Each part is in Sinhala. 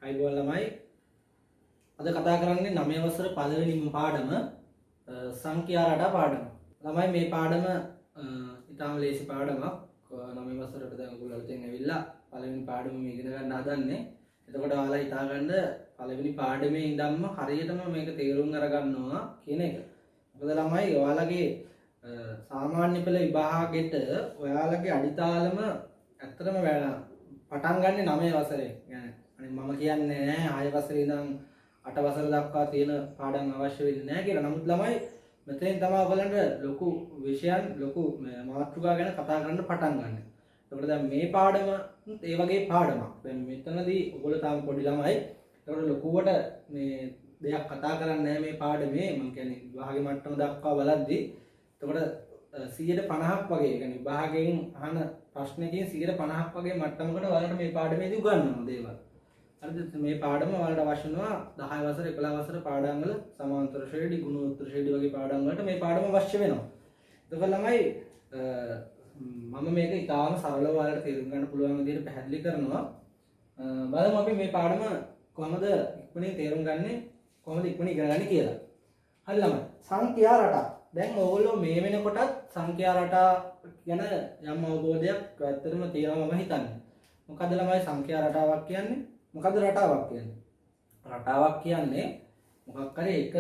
අයිබෝල් ළමයි අද කතා කරන්නේ 9 වසර පළවෙනිම පාඩම සංඛ්‍යා රටා පාඩම. ළමයි මේ පාඩම ඉතාම ලේසි පාඩමක්. 9 වසරට දැන් ඔයගොල්ලෝ අලුතෙන් ඇවිල්ලා පළවෙනි පාඩම මේ ඉගෙන ගන්න හදන්නේ. එතකොට ඔයාලා හිතා ගන්න පළවෙනි පාඩමේ ඉඳන්ම හරියටම මේක තේරුම් අරගන්නවා කියන එක. මොකද ළමයි ඔයාලගේ සාමාන්‍ය පෙළ විභාගෙට ඔයාලගේ අඩිතාලම ඇත්තටම පටන් ගන්න 9 වසරේ. يعني මම කියන්නේ නෑ 6 වසරේ ඉඳන් 8 වසර දක්වා තියෙන පාඩම් අවශ්‍ය වෙන්නේ නෑ කියලා. නමුත් ළමයි මෙතෙන් තමයි ඔයගලන්ට ලොකු විෂයන් ලොකු මාතෘකා ගැන කතා කරන්න පටන් ගන්න. ඒකට දැන් මේ පාඩම ඒ වගේ පාඩමක්. දැන් මෙතනදී ඔයගොල්ලෝ තාම පොඩි ළමයි. ඒකට ලොකුවට මේ දෙයක් කතා කරන්නේ නෑ මේ පාඩමේ. මම කියන්නේ විභාගේ මට්ටම දක්වා බලද්දී. ඒකට 150ක් වගේ يعني විභාගයෙන් අහන ප්‍රශ්නකින් 150ක් වගේ මට්ටමකට ඔයාලට මේ පාඩමේදී උගන්වනවා දේවල්. හරිද? මේ පාඩම ඔයාලට අවශ්‍ය වෙනවා 10 වසර 11 වසර පාඩම් වල සමාන්තර ශ්‍රේණි ගුණෝත්තර ශ්‍රේණි වගේ පාඩම් වලට මේ පාඩම අවශ්‍ය වෙනවා. ඒක ළමයි මම මේක ඉතාලම සරලව ඔයාලට තේරුම් ගන්න පුළුවන් විදිහට පැහැදිලි කරනවා. බලමු අපි මේ පාඩම කොහොමද ඉක්මනින් තේරුම් ගන්නේ කොහොමද ඉක්මනින් ඉගෙන ගන්නේ කියලා. හරි ළමයි. සංඛ්‍යා රටා. දැන් ඔයගොල්ලෝ මේ වෙනකොටත් සංඛ්‍යා රටා ගැන යම් අවබෝධයක් ඇත්තටම තියෙනවා මම හිතන්නේ. මොකද ළමයි සංඛ්‍යා රටාවක් කියන්නේ? මොකද රටාවක් කියන්නේ? රටාවක් කියන්නේ මොකක් හරි එක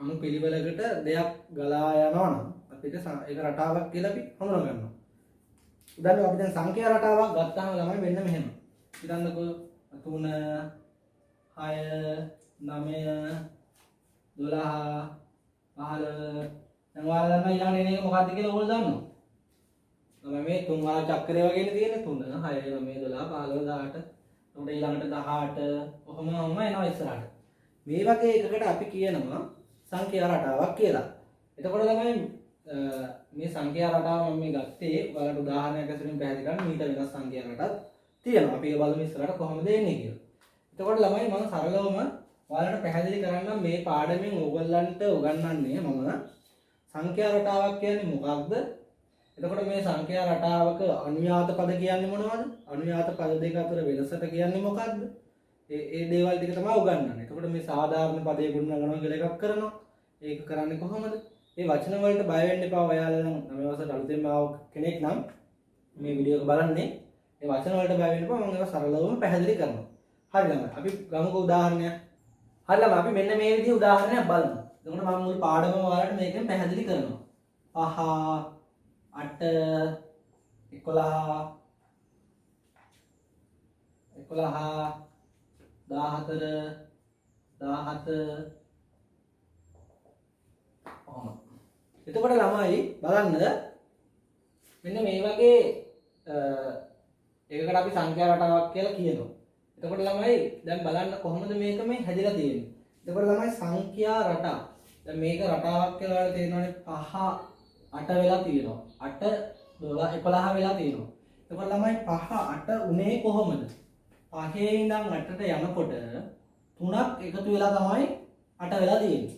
අනුපිළිවෙලකට දෙයක් ගලා යනවා නම් අපිට ඒක රටාවක් කියලා අපි හඳුනා ගන්නවා. උදාහරණයක් අපි දැන් සංඛ්‍යා රටාවක් ගත්තාම ළමයි මෙන්න මෙහෙම. හිතන්නකෝ 3 6 9 12 15 දැන් ඔයාලා දන්නවා ඊළඟට එන එක මොකක්ද කියලා ඕගොල්ලෝ දන්නවා. තමයි මේ තුන් වාර චක්‍රය වගේනේ තියෙන්නේ 3 6 9 12 15 18. උඩ ඊළඟට 18 ඔහොම එනවා ඉස්සරහට. මේ වගේ එකකට අපි කියනවා සංඛ්‍යා රටාවක් කියලා. එතකොට තමයි මේ සංඛ්‍යා රටාව මම මේ ගත්තේ ඔයාලට උදාහරණයක් ඇසුරින් පැහැදිලි කරන්න මීට වෙනස් සංඛ්‍යා රටාවක් තියෙනවා. අපි ඒ බලමු ඉස්සරහට කොහොමද එන්නේ කියලා. එතකොට ළමයි මම සරලවම ඔයාලට පැහැදිලි කරන්නම් මේ පාඩමෙන් ඕගොල්ලන්ට උගන්වන්නේ මම සංඛ්‍යා රටාවක් කියන්නේ මොකක්ද? එතකොට මේ සංඛ්‍යා රටාවක අනුයාත පද කියන්නේ මොනවද? අනුයාත පද දෙක අතර වෙනසට කියන්නේ මොකක්ද? ඒ දේවල් ටික තමයි උගන්වන්නේ. එතකොට මේ සාධාරණ පදේ ගුණනගනවා කියලා එකක් කරනවා. ඒක කරන්නේ කොහොමද? මේ වචන වලට බය වෙන්න එපා. ඔයාලා නම් 9 වසරට අලුතෙන්ම ආව කෙනෙක් නම් මේ වීඩියෝ එක බලන්නේ මේ වචන වලට බය වෙන්න එපා. මම ඒක සරලවම පැහැදිලි කරනවා. හරි ළමයි. අපි ගමුකෝ උදාහරණයක්. හරි ළමයි අපි මෙන්න මේ විදිහේ උදාහරණයක් බලමු. එතකොට මම මුල් පාඩමම ඔයාලට මේකෙන් පැහැදිලි කරනවා. 5 8 11 17 ඔහොම. එතකොට ළමයි බලන්න මෙන්න මේ වගේ එකකට අපි සංඛ්‍යා රටාවක් කියලා කියනවා. එතකොට ළමයි දැන් බලන්න කොහොමද මේක මේ හැදිලා තියෙන්නේ. එතකොට ළමයි සංඛ්‍යා රටා. දැන් මේක රටාවක් කියලා ඔයාලා තේරෙනවනේ 5 8 වෙලා තියෙනවා. 8 12 11 වෙලා තියෙනවා. එතකොට ළමයි 5 8 උනේ කොහොමද? 5 ඉඳන් 8ට යනකොට 3ක් එකතු වෙලා තමයි 8 වෙලා තියෙන්නේ.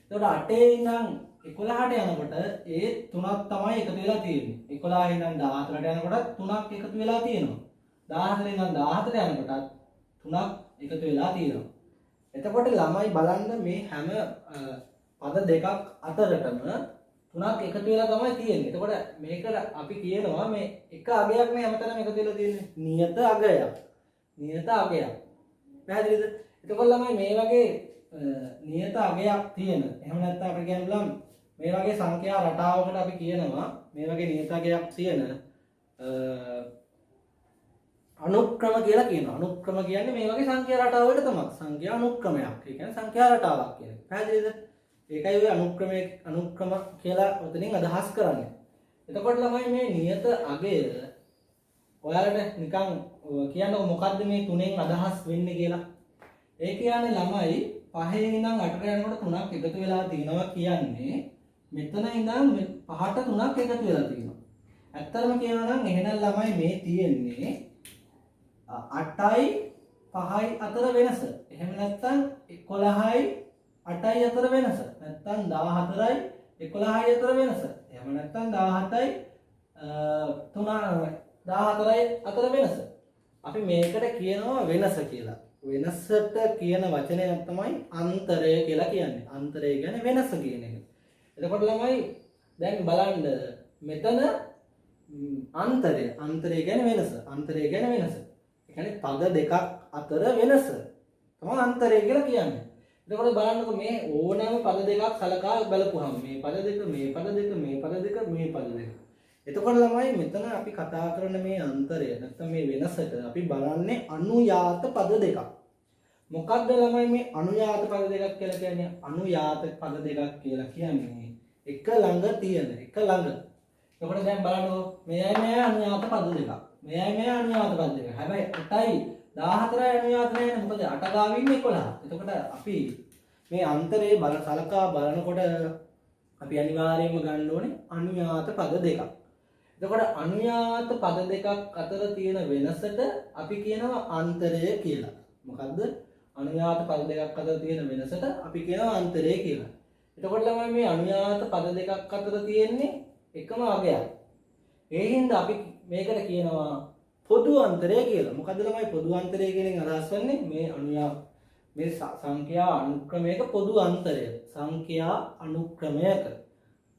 එතකොට 8 ඉඳන් 11ට යනකොට ඒ 3ක් තමයි එකතු වෙලා තියෙන්නේ. 11 ඉඳන් 14ට යනකොට 3ක් එකතු වෙලා තියෙනවා. 14 ඉඳන් 17ට යනකොටත් 3ක් එකතු වෙලා තියෙනවා. එතකොට ළමයි බලන්න මේ හැම පද දෙකක් අතරටම 3ක් එකතු වෙලා තමයි තියෙන්නේ. එතකොට මේකට අපි කියනවා මේ එක අගයක් නේ හැමතැනම එකතු වෙලා තියෙන්නේ. නියත අගයක්. නියත අගයක්. පැහැදිලිද? එතකොට ළමයි මේ වගේ නියත අගයක් තියෙන. එහෙම නැත්නම් අපිට කියන්න පුළුවන් මේ වගේ සංඛ්‍යා රටාවකට අපි කියනවා මේ වගේ නියත අගයක් තියෙන අනුක්‍රම කියලා කියනවා. අනුක්‍රම කියන්නේ මේ වගේ සංඛ්‍යා රටාවකට තමයි. සංඛ්‍යා අනුක්‍රමයක්. ඒ කියන්නේ සංඛ්‍යා රටාවක් කියන්නේ. පැහැදිලිද? ඒකයි ඔය අනුක්‍රම කියලා උතනින් අදහස් කරන්නේ. එතකොට ළමයි මේ නියත අගය ඔයාලට නිකන් කියන්නකො මොකද්ද මේ තුනෙන් අදහස් වෙන්නේ කියලා. ඒ කියන්නේ ළමයි 5 ඉඳන් 8ට යනකොට 3ක් එකතු වෙලා තියෙනවා කියන්නේ මෙතන ඉඳන් 5ට 3ක් එකතු වෙලා තියෙනවා. ඇත්තටම කියනවා නම් එහෙනම් ළමයි මේ තියෙන්නේ 8යි 5යි අතර වෙනස. එහෙම නැත්නම් 11යි 8යි අතර වෙනස. නැත්නම් 14යි 11යි අතර වෙනස. එහෙම නැත්නම් 17යි 14යි අතර වෙනස. අපි මේකට කියනවා වෙනස කියලා. වෙනසට කියන වචනයක් තමයි අන්තරය කියලා කියන්නේ. අන්තරය කියන්නේ වෙනස කියන එක. එතකොට ළමයි දැන් බලන්න මෙතන අන්තරය කියන්නේ වෙනස. අන්තරය කියන්නේ වෙනස. ඒ කියන්නේ පද දෙකක් අතර වෙනස තමයි අන්තරය කියලා කියන්නේ. එතකොට බලන්නකො මේ ඕනෑම පද දෙකක් සලකා බලපුවහම මේ පද දෙක මේ පද දෙක මේ පද දෙක මේ පද දෙක. එතකොට ළමයි මෙතන අපි කතා කරන මේ අන්තරය නැත්නම් මේ වෙනසට අපි බලන්නේ අනුයාත පද දෙකක්. මොකක්ද ළමයි මේ අනුයාත පද දෙකක් කියලා කියන්නේ? අනුයාත පද දෙකක් කියලා කියන්නේ එක ළඟ තියෙන එක ළඟ. එතකොට දැන් බලන්නකො මෙයයි අනුයාත පද දෙකක්. මෙයයි අනුයාත පද දෙකක්. හැබැයි 8යි 14යි අනුයාත නැහැ. මොකද 8 ගාවින් 11. එතකොට අපි මේ අන්තරේ සලකා බලනකොට අපි අනිවාර්යයෙන්ම ගන්න ඕනේ අනුයාත පද දෙකක්. එතකොට අනුයාත පද දෙකක් අතර තියෙන වෙනසට අපි කියනවා අන්තරය කියලා. මොකද්ද? අනුයාත පද දෙකක් අතර තියෙන වෙනසට අපි කියනවා අන්තරය කියලා. එතකොට ළමයි මේ අනුයාත පද දෙකක් අතර තියෙන්නේ එකම අගයක්. ඒ හින්දා අපි මේකට කියනවා පොදු අන්තරය කියලා. මොකද්ද ළමයි පොදු අන්තරය කියන එක අදහස් වෙන්නේ මේ සංඛ්‍යා අනුක්‍රමයක පොදු අන්තරය. සංඛ්‍යා අනුක්‍රමයක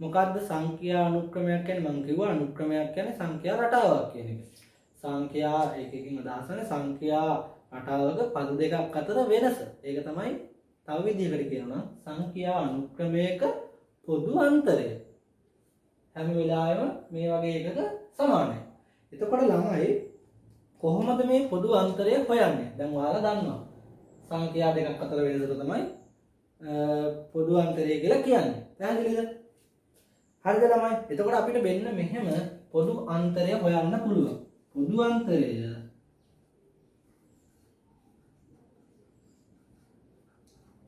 මොකද්ද සංඛ්‍යා අනුක්‍රමයක් කියන්නේ? මම කිව්වා අනුක්‍රමයක් කියන්නේ සංඛ්‍යා රටාවක් කියන එක. සංඛ්‍යා ඒකකින් අදහස් වෙන්නේ සංඛ්‍යා රටාවක පද දෙකක් අතර වෙනස. ඒක තමයි තව විදිහකට කියනවා සංඛ්‍යා අනුක්‍රමයක පොදු අන්තරය. හැම වෙලාවෙම මේ වගේ එකක සමානයි. එතකොට ළමයි කොහොමද මේ පොදු අන්තරය හොයන්නේ? දැන් ඔයාලා දන්නවා. සංඛ්‍යා දෙකක් අතර වෙනසට තමයි පොදු අන්තරය කියලා කියන්නේ. පැහැදිලිද? හරිද ළමයි? එතකොට අපිට මෙන්න මෙහෙම පොදු අන්තරය හොයන්න පුළුවන්. පොදු අන්තරය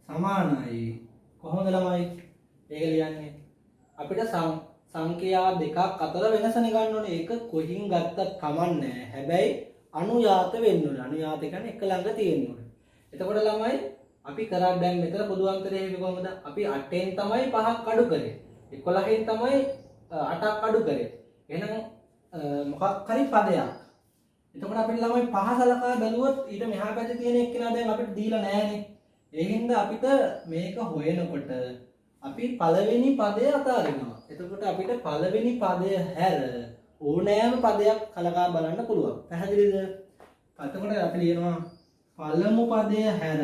සමානයි කොහොමද ළමයි? ඒක ලියන්නේ අපිට සංඛ්‍යා දෙකක් අතර වෙනසනේ ගන්න ඕනේ. ඒක කොහින් ගත්තත් කමන්නේ. හැබැයි අනුයාත වෙන්න ඕනේ. අනුයාත කියන්නේ එක ළඟ තියෙන්න ඕනේ. එතකොට ළමයි අපි කරා දැන් මෙතන පොදු අන්තරය හේතු කොහොමද? අපි 8ෙන් තමයි 5ක් අඩු කරේ. 11න් තමයි 8ක් අඩු කරේ. එහෙනම් මොකක් හරි පදයක්. එතකොට අපිට ළමයි 5 සලකා බැලුවොත් ඊට මෙහා පැත්තේ තියෙන එක්කෙනා දැන් අපිට දීලා නැහැනේ. ඒ හින්දා අපිට මේක හොයනකොට අපි පළවෙනි පදය අතාරිනවා. එතකොට අපිට පළවෙනි පදය හැර ඕනෑම පදයක් කලකා බලන්න පුළුවන්. පැහැදිලිද? එතකොට අපි ලියනවා පළමු පදය හැර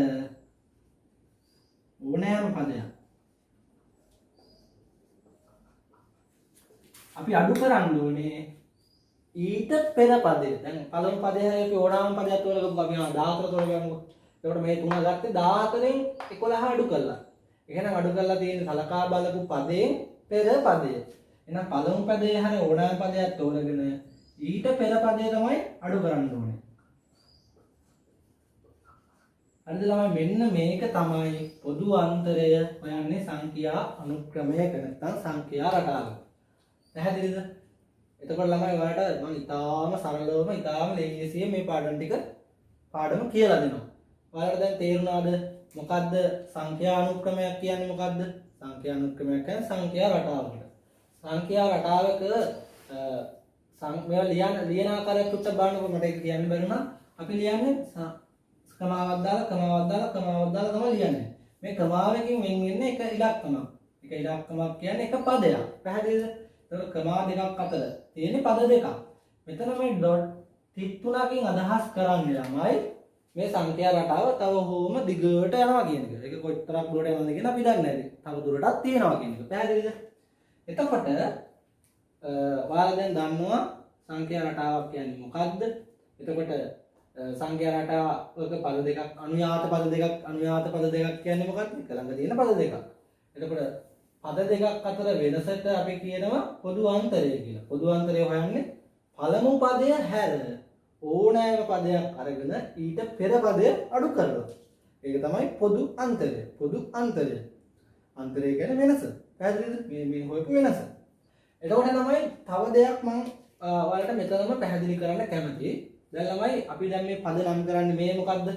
ඕනෑම පදයක් අපි අඩු කරන්න ඕනේ ඊට පෙර පදය. දැන් පළමු පදය හැර අපි ඕනෑම පදයක් තෝරගමු. අපි 14 තෝරගමු. එතකොට මේ තුන ගත්තේ 14න් 11 අඩු කළා. එහෙනම් අඩු කරලා තියෙන සලකා බලපු පදයෙන් පෙර පදය. එහෙනම් පළමු පදයේ හැර ඕනෑම පදයක් තෝරගෙන ඊට පෙර පදය තමයි අඩු කරන්න ඕනේ. හරිද ළමයි? මෙන්න මේක තමයි පොදු අන්තරය හොයන්නේ සංඛ්‍යා අනුක්‍රමයක නැත්නම් සංඛ්‍යා රටාවක. පැහැදිලිද? එතකොට ළමයි ඔයාලට මම ඉතාලම සරලවම ඉතාලම ලේසියෙන් මේ පාඩම කියලා දෙනවා. ඔයාලට දැන් තේරුණාද මොකද්ද සංඛ්‍යා අනුක්‍රමයක් කියන්නේ මොකද්ද? සංඛ්‍යා අනුක්‍රමයක් කියන්නේ සංඛ්‍යා රටාවකට. සංඛ්‍යා රටාවක මේවා ලියන ආකාරයක් උත්තර බලනකොට මට ඒක කියන්න බැරුණා. අපි ලියන්නේ කමාවක් දාලා තමයි ලියන්නේ. මේ කමාවකින් වෙන් වෙන්නේ එක ඉලක්කමක්. එක ඉලක්කමක් කියන්නේ එක පදයක්. පැහැදිලිද? ඒක කමා දෙකක් අතර තියෙන පද දෙකක්. මෙතන මේ ඩොට් ටික් තුනකින් අදහස් කරන්නේ ළමයි මේ සංඛ්‍යා රටාව තව හොම දිගට යනවා කියන එක. ඒක කොච්චරක් දුරට යනවද කියන අපි දන්නේ නැහැ. තව දුරටත් තියෙනවා කියන එක. පැහැදිලිද? එතකොට ඔයාලා දැන් දන්නවා සංඛ්‍යා රටාවක් කියන්නේ මොකක්ද? එතකොට සංඛ්‍යා රටාවක පද දෙකක් අනුයාත පද දෙකක් කියන්නේ මොකක්ද? එක ළඟ තියෙන පද දෙකක්. එතකොට පද දෙකක් අතර වෙනසට අපි කියනවා පොදු අන්තරය කියලා. පොදු අන්තරය හොයන්නේ පළමු පදය හැර ඕනෑම පදයක් අරගෙන ඊට පෙර පදය අඩු කරනවා. ඒක තමයි පොදු අන්තරය. පොදු අන්තරය. අන්තරය කියන්නේ වෙනස. පැහැදිලිද? මේ හොයපු වෙනස. එතකොට තමයි තව දෙයක් මම ඔයාලට මෙතනම පැහැදිලි කරන්න කැමතියි. දැන් ළමයි අපි දැන් මේ පද නම් කරන්නේ මේ මොකද්ද?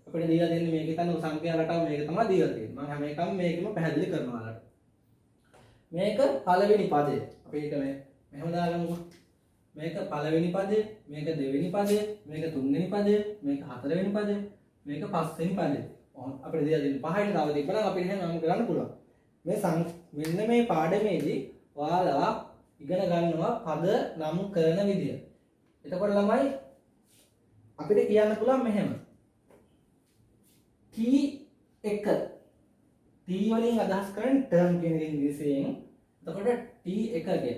අපිට දීලා දෙන්නේ මේකේ තන සංඛ්‍යා රටාව මේක තමයි දීලා තියෙන්නේ. මම හැම එකම මේකෙම පැහැදිලි කරනවා ඔයාලට. මේක පළවෙනි පදය. අපි ඒක මෙහෙම දාගමුකෝ. මේක පළවෙනි පදය, මේක දෙවෙනි පදය, මේක තුන්වෙනි පදය, මේක හතරවෙනි පදය, මේක පස්වෙනි පදේ. අපිට දෙයක් දෙන්න 5යි තව තිබ්බනම් අපිට එහෙනම් නම් කරන්න පුළුවන්. මෙන්න මේ පාඩමේදී ඔයාලා ඉගෙන ගන්නවා පද නම් කරන විදිය. එතකොට ළමයි අපිට කියන්න පුළුවන් මෙහෙම. T1 T වලින් අදහස් කරන්නේ term කියන එක ඉංග්‍රීසියෙන්. එතකොට T1 කිය.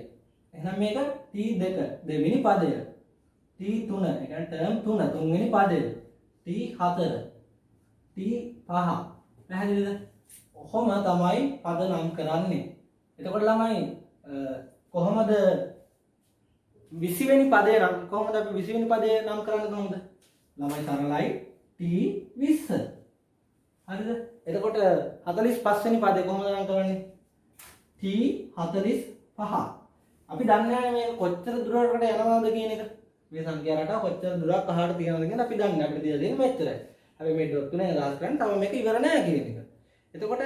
එහෙනම් මේක T2 දෙවෙනි පදය. T3 ඒ කියන්නේ term 3 තුන්වෙනි පදය. T4 T5 පැහැදිලිද? කොහොම තමයි පද නම් කරන්නේ. එතකොට ළමයි කොහොමද 20 වෙනි පදය නම් කොහොමද අපි 20 වෙනි පදය නම් කරන්නේ කොහොමද? ළමයි සරලයි T20. හරිද? එතකොට 45 වෙනි පදේ කොහොමද නම් කරන්නේ? T45. අපි දන්නේ නැහැ මේ කොච්චර දුරකට යනවාද කියන එක. මේ සංඛ්‍යා රටාව කොච්චර දුරක් අහකට තියනවද කියන අපි දන්නේ. අපිට තියලා තියෙන්නේ මෙච්චරයි. අපි මේ ඩොට් තුනේ අදහස් කරන්නේ තව මේක ඉවර නැහැ කියන එක. එතකොට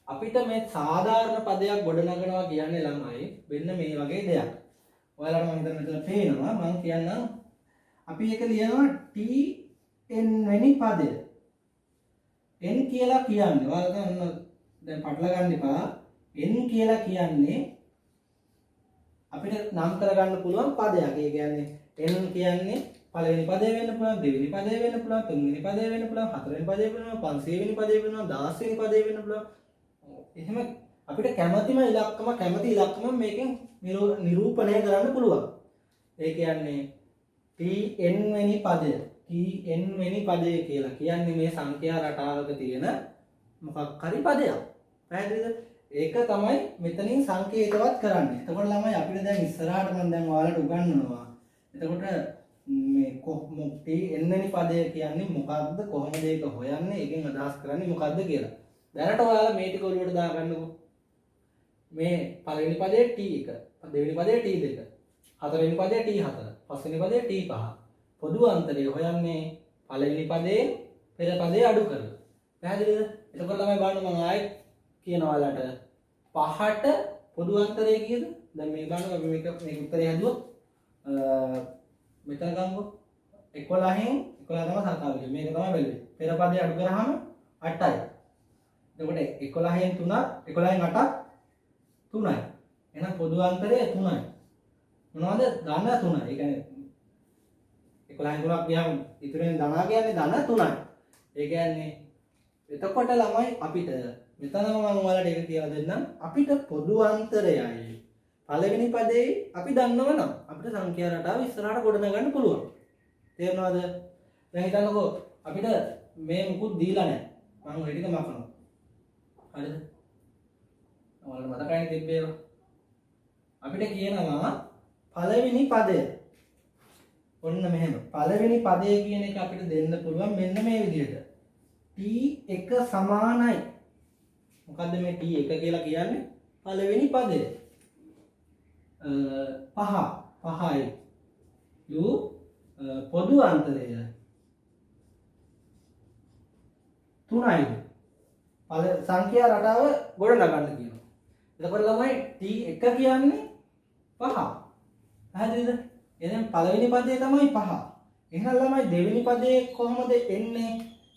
අපිට මේ සාධාරණ පදයක් ගොඩනගනවා කියන්නේ ළමයි වෙන්න මේ වගේ දෙයක්. ඔයාලට මම හිතන්නේ මෙතන පේනවා මම කියන්නම් අපි එක ලියනවා Tn වෙනි පදය. n කියලා කියන්නේ ඔයාලා දැන් පටල ගන්න එපා. n කියලා කියන්නේ අපිට නම් කරගන්න පුළුවන් පදයක්. ඒ කියන්නේ n කියන්නේ පළවෙනි පදේ වෙන්න පුළුවන්, දෙවෙනි පදේ වෙන්න පුළුවන්, තුන්වෙනි පදේ වෙන්න පුළුවන්, හතරවෙනි පදේ වෙන්න පුළුවන්, 500 වෙනි පදේ වෙන්න පුළුවන්, 10 වෙනි පදේ වෙන්න පුළුවන්. එහෙම අපිට කැමැතිම ඉලක්කම මේකෙන් නිරූපණය කරන්න පුළුවන්. ඒ කියන්නේ Tn වෙනි පදය කියලා කියන්නේ මේ සංඛ්‍යා රටාවක තියෙන මොකක් හරි පදයක්. පැහැදිලිද? ඒක තමයි මෙතනින් සංකේතවත් කරන්නේ. එතකොට ළමයි අපිට දැන් ඉස්සරහට මම දැන් ඔයාලට උගන්වනවා. එතකොට මේ Tn වෙනි පදය කියන්නේ මොකක්ද? කොහොමද ඒක හොයන්නේ? ඒකෙන් අදහස් කරන්නේ මොකක්ද කියලා. දැනට ඔයාලා මේ ටික ඔළුවට දාගන්නකො. මේ පළවෙනි පදේ T1, දෙවෙනි පදේ T2, හතරවෙනි පදේ T4, පස්වෙනි පදේ T5. පොදු අන්තරය හොයන්නේ පළවෙනි පදේ පෙර පදේ අඩු කරලා. පැහැදිලිද? එතකොට ළමයි බලන්න මම ආයෙත් කියනවා ඔයාලට 5ට පොදු අන්තරය කීයද? දැන් මේ බලන්න අපි මේක උත්තරය හදුවොත් මෙතන ගමුකෝ 11න් 11 තමයි සංඛ්‍යාවලිය. මේක තමයි බැලුවේ. පෙර පදේ අඩු කරාම 8යි. එතකොට 11න් 3ක් 11න් 8ක් 3යි. එහෙනම් පොදු අන්තරය 3යි. මොනවද? ධන 3යි. ඒ කියන්නේ 11න් 3ක් ගියාම ඉතුරුෙන් ධනා කියන්නේ ධන 3යි. ඒ කියන්නේ එතකොට ළමයි අපිට මෙතනම මම ඔයාලට ඒක කියලා දෙන්නම්. අපිට පොදු අන්තරයයි පළවෙනි පදේ අපි දන්නවනම් අපිට සංඛ්‍යා රටාව ඉස්සරහට ගොඩනගන්න පුළුවන්. තේරෙනවද? දැන් හිතන්නකෝ අපිට මේ මුකුත් දීලා නැහැ. මම ඔය ටික මකනවා. හරිද? ඔයාලට මතකයි තිබ්බේ. අපිට කියනවා පළවෙනි පදය. ඔන්න මෙහෙම. පළවෙනි පදය කියන එක අපිට දෙන්න පුළුවන් මෙන්න මේ විදිහට. T1 සමානයි. මොකද්ද මේ T1 කියලා කියන්නේ? පළවෙනි පදය. 5යි. පොදු අන්තරය 3යි. සංඛ්‍යා රටාව ගොඩනගන්න කියනවා. එතකොට ළමයි T1 කියන්නේ 5. පැහැදිලිද? එහෙනම් පළවෙනි පදේ තමයි 5. එහෙනම් ළමයි දෙවෙනි පදේ කොහොමද එන්නේ?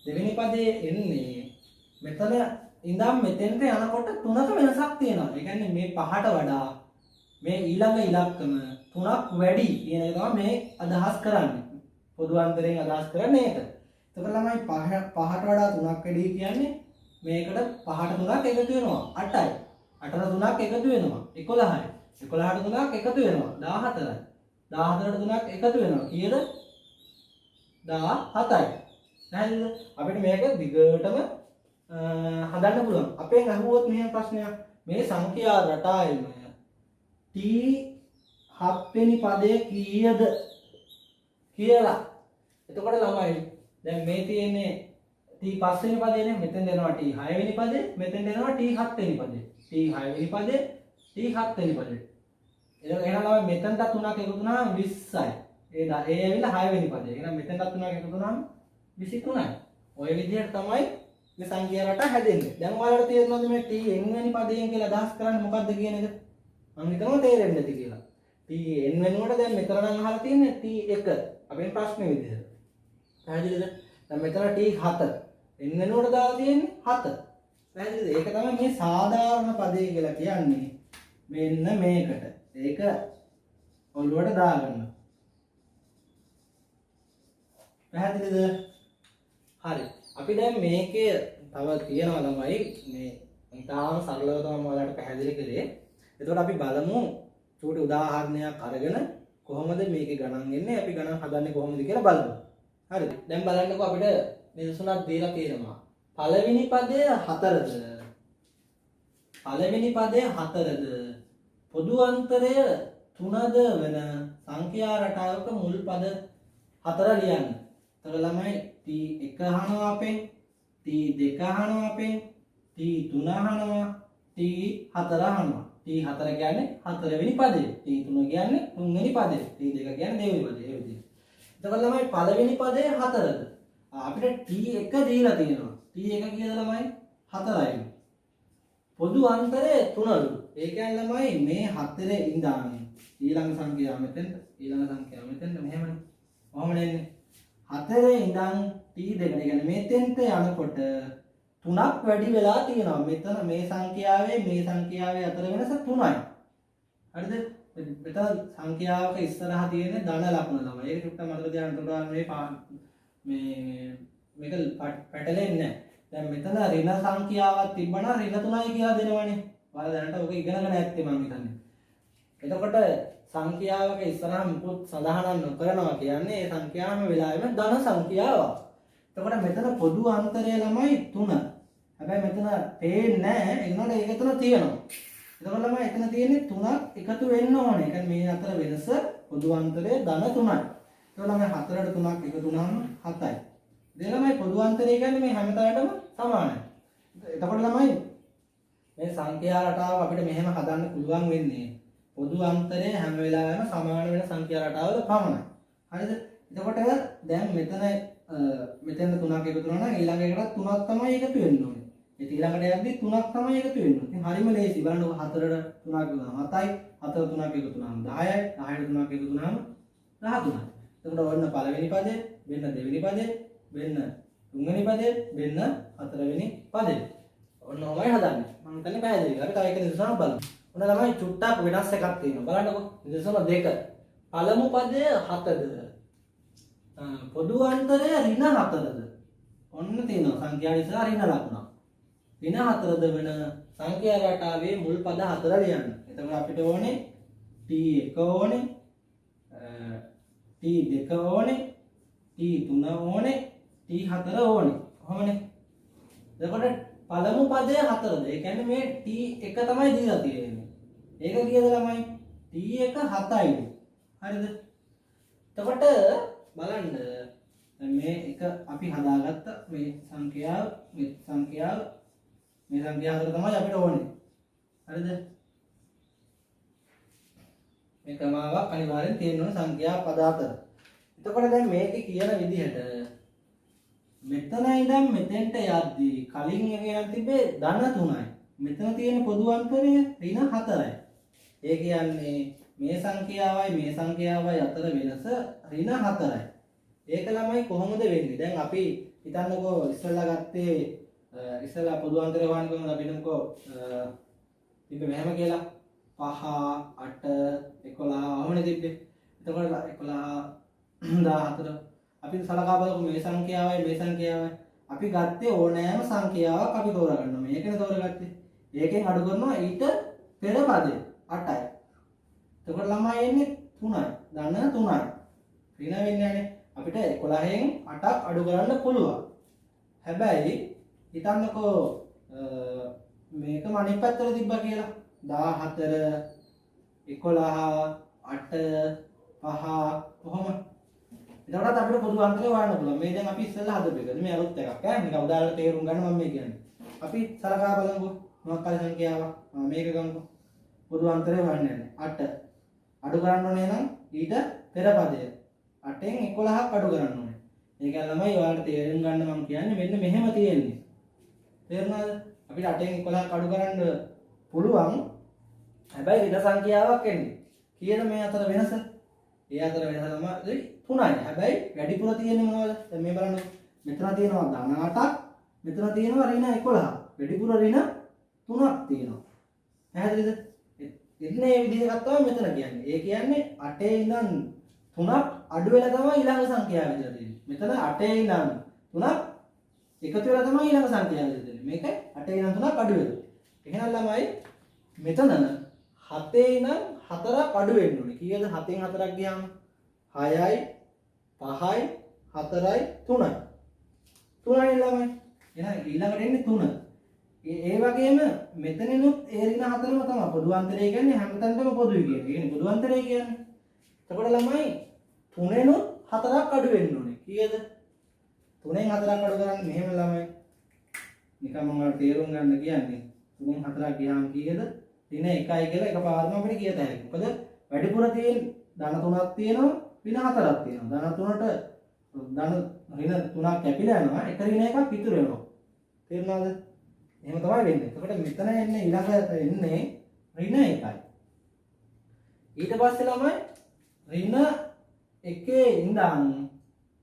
දෙවෙනි පදේ එන්නේ මෙතන ඉඳන් මෙතෙන්ට යනකොට 3ක වෙනසක් තියෙනවා. ඒ කියන්නේ මේ 5ට වඩා මේ ඊළඟ ඉලක්කම 3ක් වැඩි කියන එක තමයි මේ අදහස් කරන්නේ. පොදු අන්තරයෙන් අදහස් කරන්නේ ඒක. එතකොට ළමයි 5ට වඩා 3ක් වැඩි කියන්නේ මේකට 5ට 3ක් එකතු වෙනවා 8යි. 8ට 3ක් එකතු වෙනවා 11යි. 11ට 3ක් එකතු වෙනවා 14යි. 14ට 3ක් එකතු වෙනවා කීයද? 17යි. නැහැද? අපිට මේක දිගටම හදන්න පුළුවන්. අපෙන් අහුවොත් මෙහෙම ප්‍රශ්නයක්. මේ සංඛ්‍යා රටාවෙම T7 වෙනි පදයේ කීයද කියලා. එතකොට ළමයි දැන් මේ තියෙන්නේ T5 වෙනි පදේනේ. මෙතෙන් දෙනවා T6 වෙනි පදේ. මෙතෙන් දෙනවා T7 වෙනි පදේ. T6 වෙනි පදේ T7 වෙනි පදේ. එහෙනම් ළමයි මෙතෙන්ට 3ක් එකතු වුණාම 20යි. ඒ ඇවිල්ලා 6 වෙනි පදේ. එහෙනම් මෙතෙන්ට 3ක් එකතු වුණාම 23යි. ඔය විදිහට තමයි මේ සංඛ්‍යා රටා හැදෙන්නේ. දැන් ඔයාලට තේරෙනවද මේ Tn වෙනි පදයෙන් කියලා අදහස් කරන්නේ මොකක්ද කියන එක? මම හිතනවා තේරෙන්නේ නැති කියලා. Tn වෙනුවට දැන් මෙතන නම් අහලා තියෙන්නේ T1. අපේ ප්‍රශ්නේ විදිහට. පැහැදිලිද? දැන් මෙතන t 7 එන්නනෝට දාලා තියෙන්නේ 7. පැහැදිලිද? ඒක තමයි මේ සාධාරණ පදේ කියලා කියන්නේ. මෙන්න මේකට. ඒක ඔළුවට දාගන්න. පැහැදිලිද? හරි. අපි දැන් මේකේ තව තියෙනවා ළමයි මේ ඉතාලම සරලව තමයි ඔයාලට පැහැදිලි කරේ. එතකොට අපි බලමු චූටි උදාහරණයක් අරගෙන කොහොමද මේකේ ගණන් එන්නේ අපි ගණන් හදන්නේ කොහොමද කියලා බලමු. හරිද? දැන් බලන්නකෝ අපිට නිදසුනක් දීලා තියෙනවා. පළවෙනි පදය 4ද? පළවෙනි පදය 4ද? පොදු අන්තරය 3ද වෙන සංඛ්‍යා රටාවක මුල් පද 4 ලියන්න. එතකොට ළමයි t1 අහනවා අපෙන්, t2 අහනවා අපෙන්, t3 අහනවා, t4 අහනවා. t4 කියන්නේ 4 වෙනි පදය, t3 කියන්නේ 3 වෙනි පදය, t2 කියන්නේ 2 වෙනි පදය. ඒ විදිහට. එතකොට ළමයි පළවෙනි පදය 4ද? අපිට t1 දීලා තියෙනවා. t1 කීයද ළමයි? 4යි. පොදු අන්තරය 3ලු. ඒ කියන්නේ ළමයි මේ 4 ඉඳන් ඊළඟ සංඛ්‍යාව මෙතෙන්ට, ඊළඟ සංඛ්‍යාව මෙතෙන්ට මෙහෙමනේ. කොහොමද එන්නේ? 4 ඉඳන් t2 කට කියන්නේ මෙතෙන්ට යනකොට 3ක් වැඩි වෙලා තියෙනවා. මෙතන මේ සංඛ්‍යාවේ අතර වෙනස 3යි. හරිද? මෙතන සංඛ්‍යාවක ඉස්සරහා තියෙන ධන ලකුණ තමයි. ඒක චුට්ටක් මතක තියාගන්න. මේක පැටලෙන්නේ නැහැ. දැන් මෙතන ඍණ සංඛ්‍යාවක් තිබ්බනම් ඍණ 3යි කියලා දෙනවනේ. ඔයාලා දැනට ඔක ඉගෙනගෙන ඇත්තේ මම හිතන්නේ. එතකොට සංඛ්‍යාවක ඉස්සරහා මුකුත් සඳහන් නොකරනවා කියන්නේ ඒ සංඛ්‍යාවම වෙලාවෙම ධන සංඛ්‍යාවක්. එතකොට මෙතන පොදු අන්තරය ළමයි 3. හැබැයි මෙතන පේන්නේ නැහැ. ඒ වුණාට ඒක එතන තියෙනවා. එතකොට ළමයි එතන තියෙන්නේ 3ක් එකතු වෙන්න ඕනේ. ඒ කියන්නේ මේ අතර වෙනස පොදු අන්තරය ධන 3යි. එතකොට ළමයි 4ට 3ක් එකතු වුණාම 7යි. දැන් ළමයි පොදු අන්තරය කියන්නේ මේ හැමතැනටම සමානයි. එතකොට ළමයි මේ සංඛ්‍යා රටාව අපිට මෙහෙම හදන්න පුළුවන් වෙන්නේ පොදු අන්තරය හැම වෙලාවෙම සමාන වෙන සංඛ්‍යා රටාවල පමණයි. හරිද? එතකොට දැන් මෙතන 3ක් එකතු වෙනවා නම් ඊළඟ එකට 3ක් තමයි එකතු වෙන්න ඕනේ. ඒ ඊළඟට යද්දි 3ක් තමයි එකතු වෙන්න ඕනේ. ඉතින් හරිම ලේසි. බලන්න 4ට 3ක් එකතු වුණාම 7යි, 4ට 3ක් එකතු වුණාම 10යි, 10ට 3ක් එකතු වුණාම 13යි. එතකොට ඔන්න පළවෙනි පදේ, වෙන්න දෙවෙනි පදේ, වෙන්න තුන්වෙනි පදේ, වෙන්න හතරවෙනි පදේ. ඔන්න ඔමයි හදන්නේ. මම හිතන්නේ පැහැදිලි. අපි තව එක නිදසුනක් බලමු. ඔන්න ළමයි චුට්ටක් වෙනස් එකක් තියෙනවා. බලන්නකෝ. නිදසුන 2. පළමු පදය 7ද? පොදු අන්තරය ඍණ 4ද? ඔන්න තියෙනවා සංඛ්‍යා ඉස්සරහ ඍණ ලකුණ. ඍණ 4ද වෙන සංඛ්‍යා රටාවේ මුල් පද 4 ලියන්න. එතකොට අපිට ඕනේ t1 ඕනේ, t2 ඕනේ, t3 ඕනේ, t4 ඕනේ. කොහොමනේ? එතකොට පළමු පදය 4ද? ඒ කියන්නේ මේ t1 තමයි දීලා තියෙන්නේ. ඒක කීයද ළමයි? t1 7යි. හරිද? එතකොට බලන්න මේ එක අපි හදාගත්ත මේ සංඛ්‍යාව හතර තමයි අපිට ඕනේ. හරිද? මේ ක්‍රමාවක් අනිවාර්යෙන් තියෙන්න ඕන සංඛ්‍යා පද අතර. එතකොට දැන් මේකේ කියන විදිහට මෙතන ඉඳන් මෙතෙන්ට යද්දී කලින් එකේ නම් තිබේ ධන 3යි. මෙතන තියෙන පොදු අන්තරය ඍණ 4යි. ඒ කියන්නේ මේ සංඛ්‍යාවයි අතර වෙනස ඍණ 4යි. ඒක ළමයි කොහොමද වෙන්නේ? දැන් අපි හිතන්නකෝ ඉස්සෙල්ලා පොදු අන්තරය හොයන්න කොහොමද අපි හිතමුකෝ තිබ්බේ මෙහෙම කියලා 5 8 11 ඔහොමනේ තිබ්බේ. එතකොට 11 14 අපි සලකා බලමු මේ සංඛ්‍යාවයි අපි ගත්තේ ඕනෑම සංඛ්‍යාවක් අපි තෝරගන්නවා. මේකනේ තෝරගත්තේ. ඒකෙන් අඩු කරනවා ඊට පෙර පදේ 8යි. එතකොට ළමයි එන්නේ 3යි. ධන 3යි. ඍණ වෙන්නේ නැනේ. අපිට 11න් 8ක් අඩු කරන්න පුළුවන්. හැබැයි හිතන්නකෝ මේකම අනිත් පැත්තට තිබ්බා කියලා. 14 11 8 5 කොහොම එතකොට අපිට පොදු අන්තරය හොයන්න පුළුවන්. මේ දැන් අපි ඉස්සෙල්ලා හදපු එක. මේ අලුත් එකක් ඈ. මේක උදාහරණ තේරුම් ගන්න මම මේ කියන්නේ. අපි සලකා බලමුකෝ. මොකක් හරි සංඛ්‍යාවක්. මේක ගමුකෝ. පොදු අන්තරය හොයන්න යන්නේ. 8. අඩු කරන්න ඕනේ නම් ඊට පෙර පදය. 8න් 11ක් අඩු කරන්න ඕනේ. ඒක ළමයි ඔයාලට තේරුම් ගන්න මම කියන්නේ මෙන්න මෙහෙම තියෙන්නේ. තේරුණාද? අපිට 8න් 11ක් අඩු කරන්න පුළුවන්. හැබැයි ඍණ සංඛ්‍යාවක් එන්නේ. කීයද මේ අතර වෙනස? ඒ අතර වෙනස තමයි 3යි. හැබැයි වැඩිපුර තියෙන්නේ මොනවද? දැන් මේ බලන්න මෙතන තියෙනවා ධන 8ක් මෙතන තියෙනවා ඍණ 11. වැඩිපුර ඍණ 3ක් තියෙනවා. පැහැදිලිද? එන්නේ මේ විදිහට ගත්තාම මෙතන කියන්නේ. ඒ කියන්නේ 8 ඉඳන් 3ක් අඩු වෙලා තමයි ඊළඟ සංඛ්‍යාව විදිහට තියෙන්නේ. මෙතන 8 ඉඳන් 3ක් එකතු වෙලා තමයි ඊළඟ සංඛ්‍යාව විදිහට තියෙන්නේ. මේක 8 ඉඳන් 3ක් අඩු වෙනවා. එහෙනම් ළමයි මෙතන 7 ඉඳන් 4ක් අඩු වෙන්න ඕනේ. කීයද 7න් 4ක් ගියාම? 6යි 5යි 4යි 3යි. 3යි ළමයි. එහෙනම් ඊළඟට එන්නේ 3. ඒ වගේම මෙතනිනුත් ඒ ඍණ 4ම තමයි පොදු අන්තරය කියන්නේ හැමතැනටම පොදුයි කියන්නේ. ඒ කියන්නේ පොදු අන්තරය කියන්නේ. එතකොට ළමයි 3ෙනුත් 4ක් අඩු වෙන්න ඕනේ. කීයද? 3ෙන් 4ක් අඩු කරන්නේ මෙහෙම ළමයි. නිකන් මම ඔයාලට තේරුම් ගන්න කියන්නේ 3ෙන් 4ක් ගියාම කීයද? ඍණ 1යි කියලා එකපාරම අපිට කියත හැකියි. මොකද වැඩිපුර තියෙන ධන 3ක් තියෙනවා ඍණ 4ක් තියෙනවා. ධන 3ට ධන ඍණ 3ක් කැපිලා යනවා. එක ඍණ එකක් ඉතුරු වෙනවා. තේරුණාද? එහෙම තමයි වෙන්නේ. එතකොට මෙතන එන්නේ ඊළඟට එන්නේ ඍණ 1යි. ඊට පස්සේ ළමයි ඍණ 1 ඉඳන්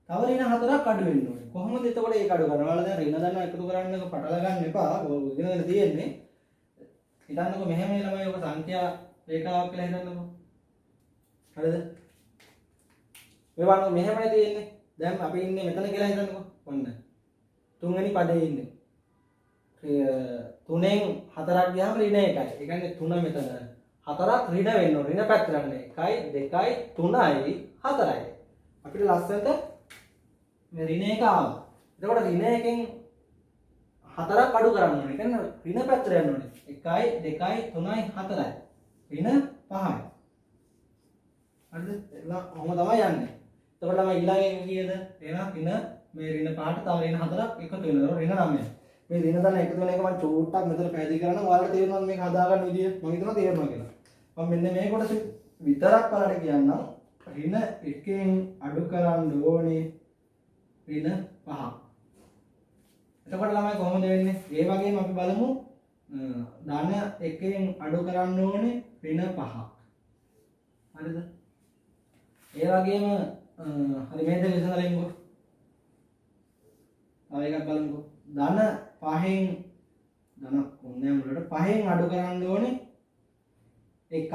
තව ඍණ 4ක් අඩු වෙන්න ඕනේ. කොහොමද එතකොට ඒක අඩු කරන්නේ? ඔයාලා දැන් ඍණ ධන එකතු කරන්නක පටල ගන්න එපා. ඔය ඉගෙනගෙන තියෙන්නේ. හිතන්නකෝ මෙහෙම ළමයි ඔක සංඛ්‍යා රේඛාවක් කියලා හිතන්නකෝ. හරිද? මේ වගේ මෙහෙමයි තියෙන්නේ. දැන් අපි ඉන්නේ මෙතන කියලා හිතන්නකෝ. ඔන්න. තුන්වෙනි පදේ ඉන්නේ. 3ෙන් 4ක් ගියාම ඍණ 1යි. ඒ කියන්නේ 3 මෙතන. 4ක් ඍණ වෙන්න ඕනේ. ඍණ පැත්තට යන්නේ. 1යි 2යි 3යි 4යි. අපිට ලස්සනට මේ ඍණ 1 ආවා. එතකොට ඍණ 1කින් 4ක් අඩු කරන්න ඕනේ. ඒ කියන්නේ ඍණ පැත්තට යන්න ඕනේ. 1යි 2යි 3යි 4යි. ඍණ 5යි. හරිද? ඔහොම තමයි යන්නේ. එතකොට ළමයි ඊළඟ එක කීයද? එහෙනම් ඍණ මේ ඍණ 5ට තව ඍණ 4ක් එකතු වෙනවා. ඍණ 9යි. මේ ඍණ ධන එකතු වෙන එක මම චූට්ටක් මෙතන පැහැදිලි කරනවා. ඔයාලට තේරෙනවද මේක හදාගන්න විදිය? මම හිතනවා තේරෙනවා කියලා. මම මෙන්න මේ කොටස විතරක් බලන්න කියන්නම්. ඍණ 1කින් අඩු කරන්න ඕනේ ඍණ 5ක්. එතකොට ළමයි කොහොමද වෙන්නේ? ඒ වගේම අපි බලමු ධන 1කින් අඩු කරන්න ඕනේ ඍණ 5ක්. හරිද? ඒ වගේම හරි මේ දෙක විසඳලින්කෝ. තව එකක් බලමුකෝ. ධන 5න් ධනක් ඕනේ මුලට 5න් අඩු කරන්න ඕනේ එකක්.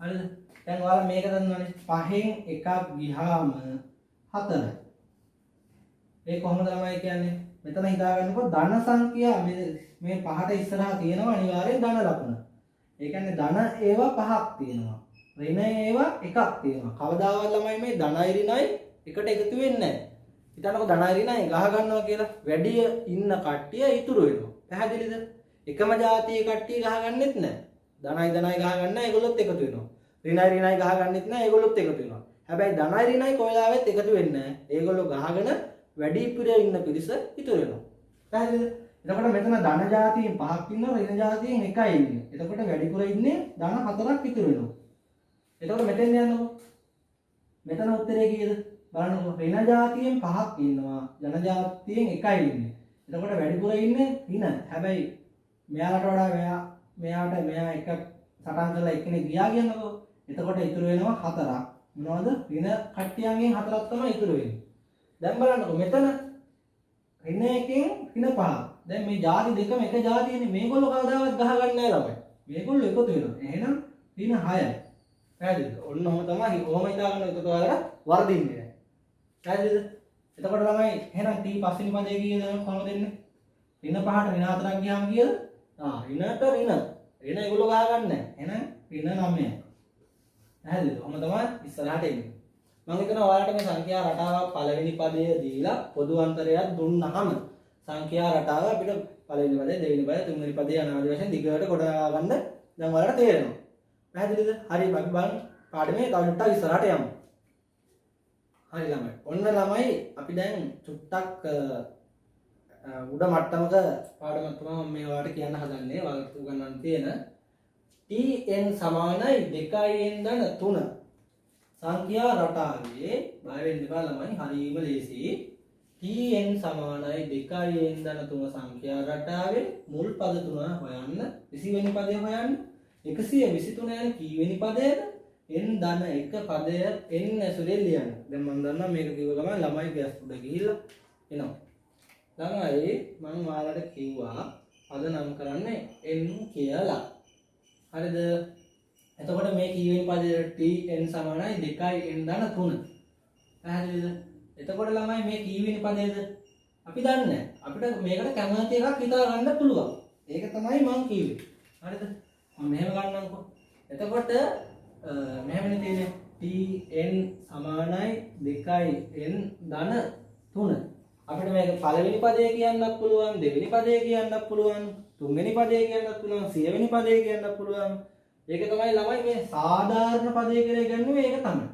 හරිද? දැන් ඔයාලා මේක දන්නවනේ 5න් එකක් ගියාම 4යි. ඒ කොහොමද ළමයි කියන්නේ? මෙතන හිතාගන්නකෝ ධන සංඛ්‍යා මේ 5ට ඉස්සරහා තියෙනවා අනිවාර්යෙන් ධන ලකුණ. ඒ කියන්නේ ධන ඒවා 5ක් තියෙනවා. ඍණ ඒවා එකක් තියෙනවා. කවදාවත් ළමයි මේ ධනයි ඍණයි එකට එකතු වෙන්නේ නැහැ. හිතන්නකෝ ධනයි ඍණයි ගහ ගන්නවා කියලා වැඩි ඉන්න කට්ටිය ඉතුරු වෙනවා. පැහැදිලිද? එකම જાතියේ කට්ටිය ගහ ගන්නෙත් නැහැ. ධනයි ධනයි ගහ ගන්න ඒගොල්ලොත් එකතු වෙනවා. ඍණයි ඍණයි ගහ ගන්නෙත් නැහැ ඒගොල්ලොත් එකතු වෙනවා. හැබැයි ධනයි ඍණයි කොයිලාවෙත් එකතු වෙන්නේ නැහැ. ඒගොල්ලෝ ගහගෙන වැඩිපුර ඉන්න පිරිස ඉතුරු වෙනවා. පැහැදිලිද? එතකොට මෙතන ධන જાතියෙන් 5ක් ඉන්නවා ඍණ જાතියෙන් 1යි ඉන්නේ. එතකොට වැඩිපුර ඉන්නේ ධන 4ක් ඉතුරු වෙනවා. එතකොට මෙතෙන් යන්නකො. මෙතන උත්තරේ කීයද? බලන්නකො. ඍණ જાතියෙන් 5ක් ඉන්නවා. ධන જાතියෙන් 1යි ඉන්නේ. එතකොට වැඩිපුර ඉන්නේ ඍණ. හැබැයි මෙයාලට වඩා මෙයා එක සටන් කරලා එක්කෙනෙක් ගියා කියන්නකො. එතකොට ඉතුරු වෙනවා 4ක්. මොනවද? ඍණ කට්ටියන්ගෙන් 4ක් තමයි ඉතුරු වෙන්නේ. දැන් බලන්නකො මෙතන ඍණ 1කින් ඍණ 5ක්. දැන් මේ ಜಾති දෙකම එක ಜಾතියනේ. මේගොල්ලෝ කවදාවත් ගහ ගන්න නැහැ ළමයි. මේගොල්ලෝ එකතු වෙනවා. එහෙනම් ඍණ 6යි. පැහැදිලිද? ඔන්න ඔහම තමයි. ඔහම හිතාගන්න එකතු වලට වර්ධින්නේ නැහැ. පැහැදිලිද? එතකොට ළමයි එහෙනම් t පස්වෙනි පදේ කීයද කොහොමද දෙන්නේ? ඍණ 5ට ඍණ 4ක් ගියාම කීයද? ඍණට ඍණ. ඍණ ඒගොල්ලෝ ගහ ගන්න නැහැ. එහෙනම් ඍණ 9යි. පැහැදිලිද? ඔහම තමයි ඉස්සරහට එන්නේ. මම හිතනවා ඔයාලට මේ සංඛ්‍යා රටාවක් පළවෙනි පදයේ දීලා පොදු අන්තරයක් දුන්නාම සංඛ්‍යා රටාව අපිට පළවෙනි පදේ දෙවෙනි පදේ තුන්වෙනි පදේ අනාදි වශයෙන් දිගට කොටා ගන්න දැන් ඔයාලට තේරෙනවා. පැහැදිලිද? හරි අපි බලමු පාඩමේ තව ටිකක් ඉස්සරහට යමු. හරි ළමයි. ඔන්න ළමයි අපි දැන් චුට්ටක් උඩ මට්ටමක පාඩමක් තමයි මම මේ ඔයාලට කියන්න හදන්නේ. ඔයාලට උගන්වන්න තියෙන tn සමානයි 2n ධන 3 සංඛ්‍යා රටාවේ බය වෙන්න එපා ළමයි හරියම ලේසි. tn සමානයි 2n ධන 3 සංඛ්‍යා රටාවේ මුල් පද තුන හොයන්න. 20 වෙනි පදේ හොයන්න. 123 යන කීවෙනි පදයේද? n ධන එක පදය n ඇසුරෙන් ලියන්න. දැන් මම දන්නවා මේක කිව්ව ගමන් ළමයි ගෑස් උඩ ගිහිල්ලා එනවා. ළමයි මම ඔයාලට කිව්වා පද නම් කරන්න n කියලා. හරිද? එතකොට මේ කීවෙනි පදයට tn සමානයි 2n ධන 3. පැහැදිලිද? එතකොට ළමයි මේ කීවෙනි පදයේද? අපි දන්නේ නැහැ. අපිට මේකට කැමති එකක් හිතා ගන්න පුළුවන්. ඒක තමයි මම කිව්වේ. හරිද? මම මෙහෙම ගන්නම්කෝ. එතකොට මෙහෙමනේ තියෙන්නේ tn සමානයි 2n ධන 3. අපිට මේක පළවෙනි පදේ කියන්නත් පුළුවන්, දෙවෙනි පදේ කියන්නත් පුළුවන්, තුන්වෙනි පදේ කියන්නත් පුළුවන්, සියවෙනි පදේ කියන්නත් පුළුවන්. ඒක තමයි ළමයි මේ සාධාරණ පදේ කියලා කියන්නේ ඒක තමයි.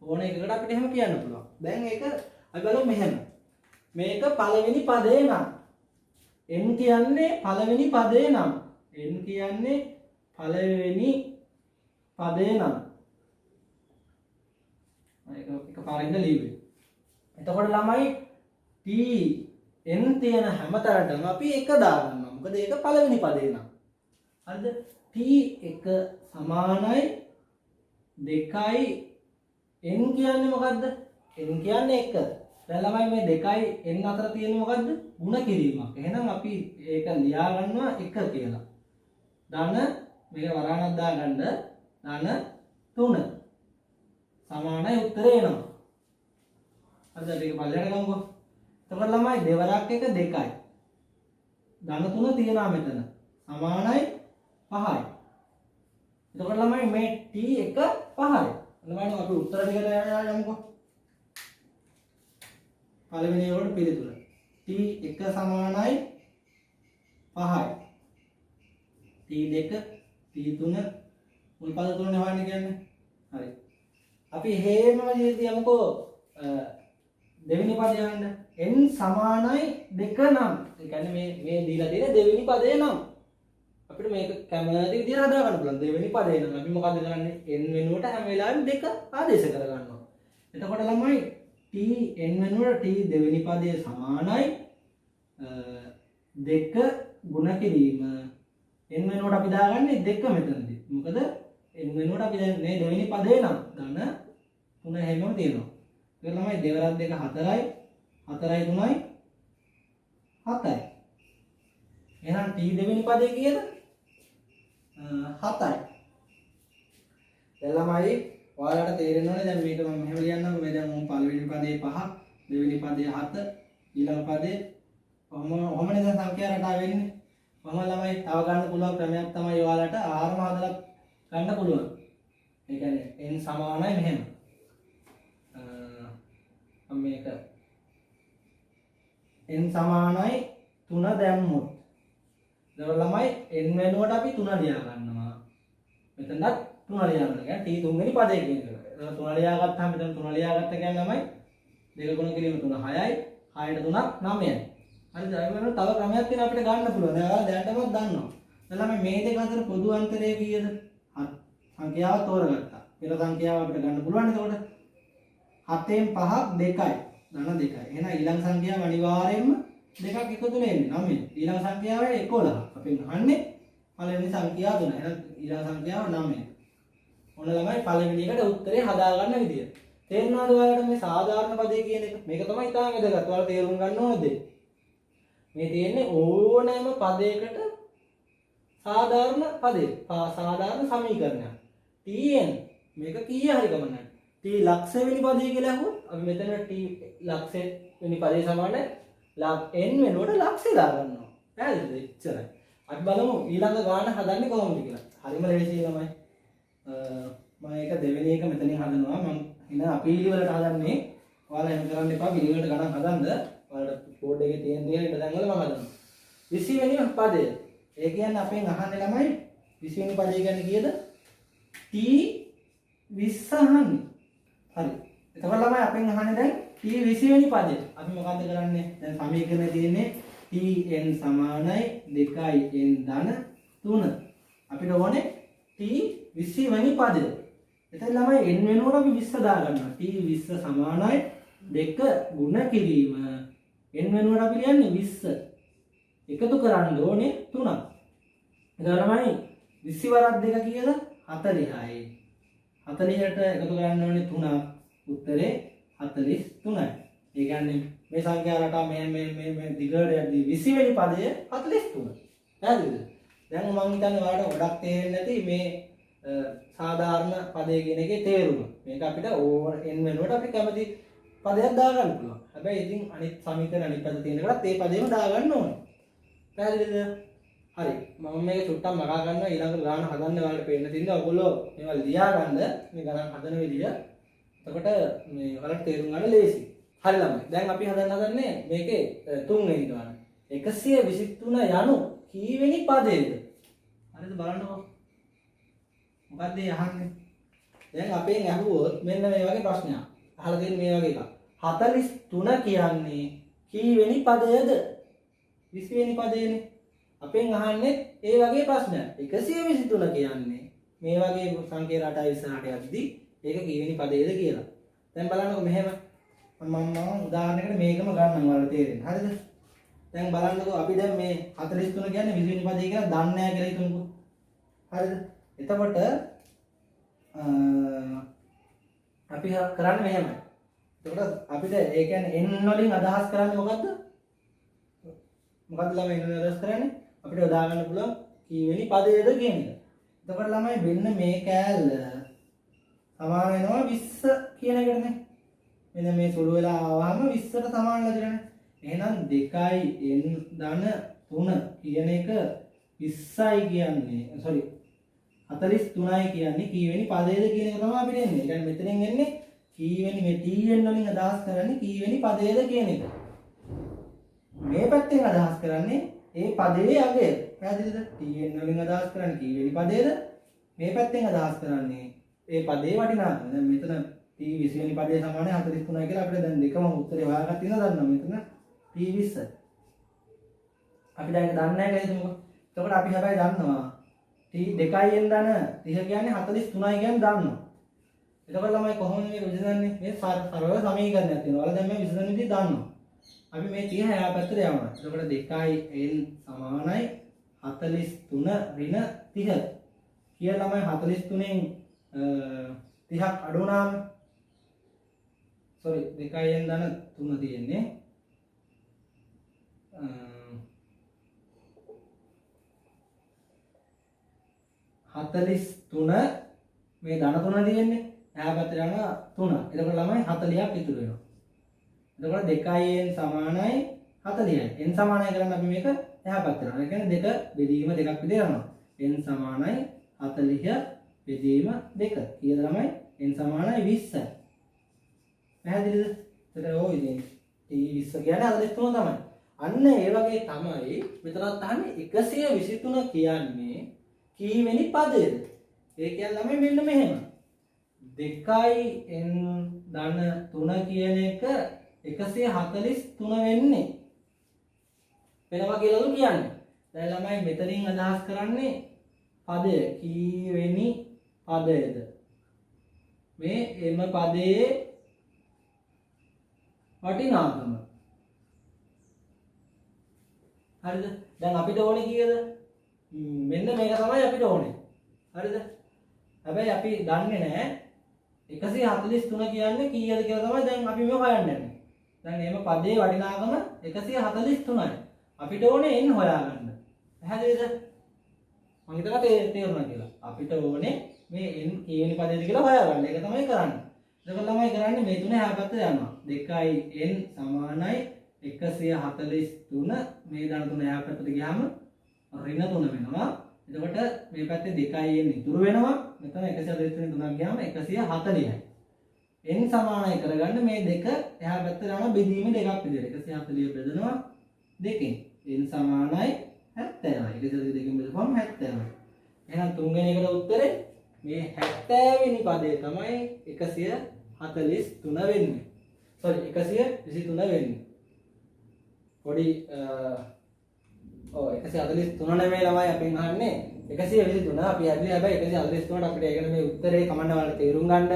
ඕන එකකට අපිට එහෙම කියන්න පුළුවන්. දැන් ඒක අපි බලමු මෙහෙම. මේක පළවෙනි පදේ නම් n කියන්නේ පළවෙනි පදේ නම් n කියන්නේ පළවෙනි පදේ නම් එක පාරින්ද ලියුවේ. එතකොට ළමයි tn තියෙන හැමතැනටම අපි එක දාගන්නවා. මොකද ඒක පළවෙනි පදේ නම්. හරිද? t1 සමානයි 2යි n කියන්නේ මොකද්ද? n කියන්නේ 1. දැන් ළමයි මේ 2යි n අතර තියෙන මොකද්ද? ಗುಣ කිරීමක්. එහෙනම් අපි ඒක ලියා ගන්නවා 1 කියලා. ධන මේක වරාණක් දාගන්න ධන 3 සමානයි උත්තරේ එනවා. හරිද? මේක පල්ලෙහාට ගමුකෝ. එතකොට ළමයි දෙවරක් එක 2යි. ධන 3 තියෙනවා මෙතන. සමානයි 5යි. එතකොට ළමයි මේ t1 5යි. ළමයි අපි උත්තර ටිකට යමුකෝ. පළවෙනි ඒවට පිළිතුර. t1 සමානයි 5යි. t2 t3 මුල් පද තුනනේ හොයන්න කියන්නේ. හරි. අපි හේම විදිහට යමුකෝ දෙවෙනි පදය ගන්න. n සමානයි 2 නම්. ඒ කියන්නේ මේ දීලා තියෙන දෙවෙනි පදේ නම් අපිට මේක කැමති විදිහට හදා ගන්න පුළුවන්. දෙවෙනි පදේ නම් අපි මොකද කරන්නේ? n වෙනුවට හැම වෙලාවෙම 2 ආදේශ කර ගන්නවා. එතකොට ළමයි tn වෙනුවට t දෙවෙනි පදයේ සමානයි 2 ගුණ කිරීම n වෙනුවට අපි දාගන්නේ 2 මෙතනදී. මොකද n වෙනුවට අපි දැන් මේ දෙවෙනි පදේ නම් ධන 3 හැමෝම තියෙනවා. ඒක ළමයි දෙවරක් 2 4යි 4යි 3යි 7යි. එහෙනම් t දෙවෙනි පදේ කීයද? 7යි. දැන් ළමයි ඔයාලට තේරෙන්න ඕනේ දැන් මේක මම මෙහෙම ලියන්නම්. මේ දැන් මම පළවෙනි පදේ 5, දෙවෙනි පදේ 7, ඊළඟ පදේ ඔහොමනේ දැන් සංඛ්‍යා රටාව වෙන්නේ. මම ළමයි තව ගන්න පුළුවන් ක්‍රමයක් තමයි ඔයාලට ආරම හදලා ගන්න පුළුවන්. ඒ කියන්නේ n සමානයි මෙහෙම. මේක n සමානයි 3 දැම්මොත්. දැන් ළමයි n වෙනුවට අපි 3 ලියා ගන්නවා. මෙතනත් 3 ලියා ගන්න. يعني t තුන්වෙනි පදේ කියන එක. 3 ලියා ගත්තාම මෙතන 3 ලියා ගත්ත කියන්නේ ළමයි දෙක ගුණ කිරීම 3 6යි, 6ට 3ක් 9යි. හරිද? ඒ වෙනුවට තව ක්‍රමයක් තියෙනවා අපිට ගන්න පුළුවන්. දැන් ඔයාලා දැනටමත් දන්නවා. දැන් ළමයි මේ දෙක අතර පොදු අන්තරය කීයද? සංඛ්‍යාව තෝරගත්තා. පෙර සංඛ්‍යාව අපිට ගන්න පුළුවන්. එතකොට 7න් 5ක් 2යි. ධන 2යි. එහෙනම් ඊළඟ සංඛ්‍යාව අනිවාර්යයෙන්ම දෙකක් එකතු වෙන්නේ 9. ඊළඟ සංඛ්‍යාව 11. අපි අහන්නේ පළවෙනි සංඛ්‍යාව 3. එහෙනම් ඊළඟ සංඛ්‍යාව 9. ඔන්න ළමයි පළවෙනි එකට උත්තරේ හදා ගන්න විදිය. තේරුණාද ඔයාලට මේ සාධාරණ පදේ කියන එක? මේක තමයි තාම වැදගත්. ඔයාලා තේරුම් ගන්න ඕනේ. මේ තියෙන්නේ ඕනෑම පදයකට සාධාරණ පදේ. සාධාරණ සමීකරණයක්. tn මේක කීය හරි ගමනක්. t ලක්ෂ වෙනි පදේ කියලා අහුවොත් අපි මෙතන t ලක්ෂ වෙනි පදේ සමාන n වෙනුවට ලක්ෂය දා ගන්නවා. පැහැදිලිද? එච්චරයි. අපි බලමු ඊළඟ ගාන හදන්නේ කොහොමද කියලා. හරිම ලේසියි ළමයි. මම ඒක දෙවෙනි එක මෙතනින් හදනවා. මම එන අපීලි වලට හදන්නේ. ඔයාලා එහෙම කරන්න එපා. පිළිවෙලට ගණන් හදන්න. ඔයාලට බෝඩ් එකේ තියෙන දේ ඊට දැන් වල මම හදනවා. 20 වෙනි පදය. ඒ කියන්නේ අපෙන් අහන්නේ ළමයි 20 වෙනි පදය කියන්නේ කීයද? t 20 අහන්නේ. හරි. එතකොට ළමයි අපෙන් අහන්නේ දැන් t 20 වෙනි පදය. අපි මොකද්ද කරන්නේ? දැන් සමීකරණය තියෙන්නේ tn සමානයි 2n ධන 3. අපිට ඕනේ t 20 වෙනි පදය. එතන ළමයි n වෙනුවට අපි 20 දා ගන්නවා. t 20 සමානයි 2 ගුණ කිරීම. n වෙනුවට අපි ලියන්නේ 20. එකතු කරන්න ඕනේ 3ක්. එතන ළමයි 20 වරක් 2 කීයද? 40යි. 40ට එකතු කරන්න ඕනේ 3ක්. උත්තරේ 43යි. ඒ කියන්නේ මේ සංඛ්‍යා රටා මේ දිගට යද්දී 20 වෙනි පදය 43. පැහැදිලිද? දැන් මම හිතන්නේ ඔයාලට ගොඩක් තේරෙන්නේ නැති මේ සාධාරණ පදය කියන එකේ තේරුම. මේක අපිට ඕවර් n වෙනුවට අපි කැමති පදයක් දාගන්න පුළුවන්. හැබැයි ඉතින් අනිත් සමීකරණ අනිත් පද තියෙනකොටත් ඒ පදේම දාගන්න ඕනේ. පැහැදිලිද? හරි. මම මේක චුට්ටක් මරා ගන්නවා ඊළඟ ගාන හදන්න ඔයාලට පේන්න තියෙනවා. ඔයගොල්ලෝ මේවා ලියා ගන්න මේ ගණන් හදන විදිය. එතකොට මේ ඔයාලට තේරුම් ගන්න ලේසි. හරි ළමයි. දැන් අපි හදන්නේ මේකේ 3 වෙනි ගාන. 123 යනු කීවෙනි පදයේද? හරිද බලන්නකෝ. මොකද්ද අහන්නේ? දැන් අපෙන් අහුවොත් මෙන්න මේ වගේ ප්‍රශ්නයක්. අහලා තියෙන මේ වගේ එකක්. 43 කියන්නේ කීවෙනි පදයේද? 20 වෙනි පදයේනේ. අපෙන් අහන්නේ ඒ වගේ ප්‍රශ්නයක්. 123 කියන්නේ මේ වගේ සංඛ්‍යා රටා ඉස්සරහට යද්දී ඒක කීවෙනි පදයේද කියලා. දැන් බලන්නකෝ මෙහෙම මම උදාහරණයකට මේකම ගන්නම් ඔයාලට තේරෙන්න. හරිද? දැන් බලන්නකෝ අපි දැන් මේ 43 කියන්නේ 20 වෙනි පදේ කියලා දන්නේ නැහැ කියලා හිතමුකෝ. හරිද? එතකොට අපි කරන්නේ මෙහෙමයි. එතකොට අපිට ඒ කියන්නේ n වලින් අදහස් කරන්නේ මොකද්ද? මොකද්ද ළමයි n වලින් අදහස් කරන්නේ? අපිට යොදා ගන්න පුළුවන් කීවෙනි පදයේද කියන එක. එතකොට ළමයි වෙන්න මේ කෑල්ල සමාන වෙනවා 20 කියන එකටනේ. මෙන්න මේ සුළු වෙලා ආවම 20ට සමාන ලැබෙන්නේ. එහෙනම් 2යි n ධන 3 කියන එක 20යි කියන්නේ sorry 43යි කියන්නේ කීවෙනි පදයේද කියන එක තමයි අපිට එන්නේ. ඒ කියන්නේ මෙතනින් එන්නේ කීවෙනි මේ tn වලින් අදහස් කරන්නේ කීවෙනි පදයේද කියන එක. මේ පැත්තෙන් අදහස් කරන්නේ ඒ පදයේ අගය. පැහැදිලිද? tn වලින් අදහස් කරන්නේ කීවෙනි පදයේද? මේ පැත්තෙන් අදහස් කරන්නේ ඒ පදයේ වටිනාකම. දැන් මෙතන t 20 වෙනි පදයේ සමානයි 43යි කියලා අපිට දැන් දෙකම උත්තරේ හොයාගන්න තියෙනවා දන්නවා. මෙතන t 20. අපි දැන් ඒක දන්නේ නැහැ කියලා හිතමුකෝ. එතකොට අපි හැබැයි දන්නවා t 2න් ධන 30 කියන්නේ 43යි කියන්නේ දන්නවා. එතකොට ළමයි කොහොමද මේක විසඳන්නේ? මේ සරල සමීකරණයක් තියෙනවා. ඔයාලා දැන් මේ විසඳන විදිහ දන්නවා. අපි මේ 30 එහා පැත්තට යවනවා. එතකොට 2යි n සමානයි 43 ඍණ 30. කියලා ළමයි 43න් 30ක් අඩු වුණාම sorry 2න් ධන 3 තියෙන්නේ 43 මේ ධන 3 තියෙන්නේ එහා පැත්තට යනවා 3. එතකොට ළමයි 40ක් ඉතුරු වෙනවා. එතකොට 2n සමානයි 40යි. n සමානයි කරන්න අපි මේක එහා පැත්තට යනවා. ඒ කියන්නේ 2 බෙදීම දෙකක් විදිහට යනවා. n සමානයි 40 බෙදීම 2. කීයද ළමයි? n සමානයි 20යි. පැහැදිලිද? එතකොට ඕ ඉතින් t 20 කියන්නේ 43 තමයි. අන්න ඒ වගේ තමයි මෙතනත් අහන්නේ 123 කියන්නේ කීවෙනි පදයේද? ඒ කියන්නේ ළමයි මෙන්න මෙහෙම. 2යි n ධන 3 කියන එක 143 වෙන්නේ. වෙනවා කියලාලු කියන්නේ. දැන් ළමයි මෙතනින් අදහස් කරන්නේ පදය කීවෙනි පදයේද? මේ එම පදයේ වටිනාකම. හරිද? දැන් අපිට ඕනේ කීයද? මෙන්න මේක තමයි අපිට ඕනේ. හරිද? හැබැයි අපි දන්නේ නැහැ 143 කියන්නේ කීයද කියලා තමයි දැන් අපි මේ හොයන්නේ. දැන් එහෙම පදේ වටිනාකම 143යි. අපිට ඕනේ n හොයාගන්න. පැහැදිලිද? මම හිතලා තේරුණා කියලා. අපිට ඕනේ මේ n කීවෙනි පදේද කියලා හොයාගන්න. ඒක තමයි කරන්නේ. එතකොට ළමයි කරන්නේ මේ තුන එහා පැත්තට යනවා. 2යි n සමානයි 143 මේ ධන තුන එහා පැත්තට ගියාම ඍණ 3 වෙනවා. එතකොට මේ පැත්තේ 2යි n ඉතුරු වෙනවා. මෙතන 143 3ක් ගියාම 140යි. n සමානයි කරගන්න මේ දෙක එහා පැත්තට යන බෙදීම දෙකක් විදිහට 140 බෙදනවා දෙකෙන් n සමානයි 70යි. 142කින් බෙදපුවම 70යි. එහෙනම් තුන්වෙනි එකට උත්තරේ මේ 70 වෙනි පදේ තමයි 143 වෙන්නේ. sorry 123 වෙන්නේ. පොඩි 143 නෙමෙයි ළමයි අපෙන් අහන්නේ 123 අපි ඇදලි හැබැයි 143ට අපිට ඒකන මේ උත්තරේ කමන්න වල තේරුම් ගන්න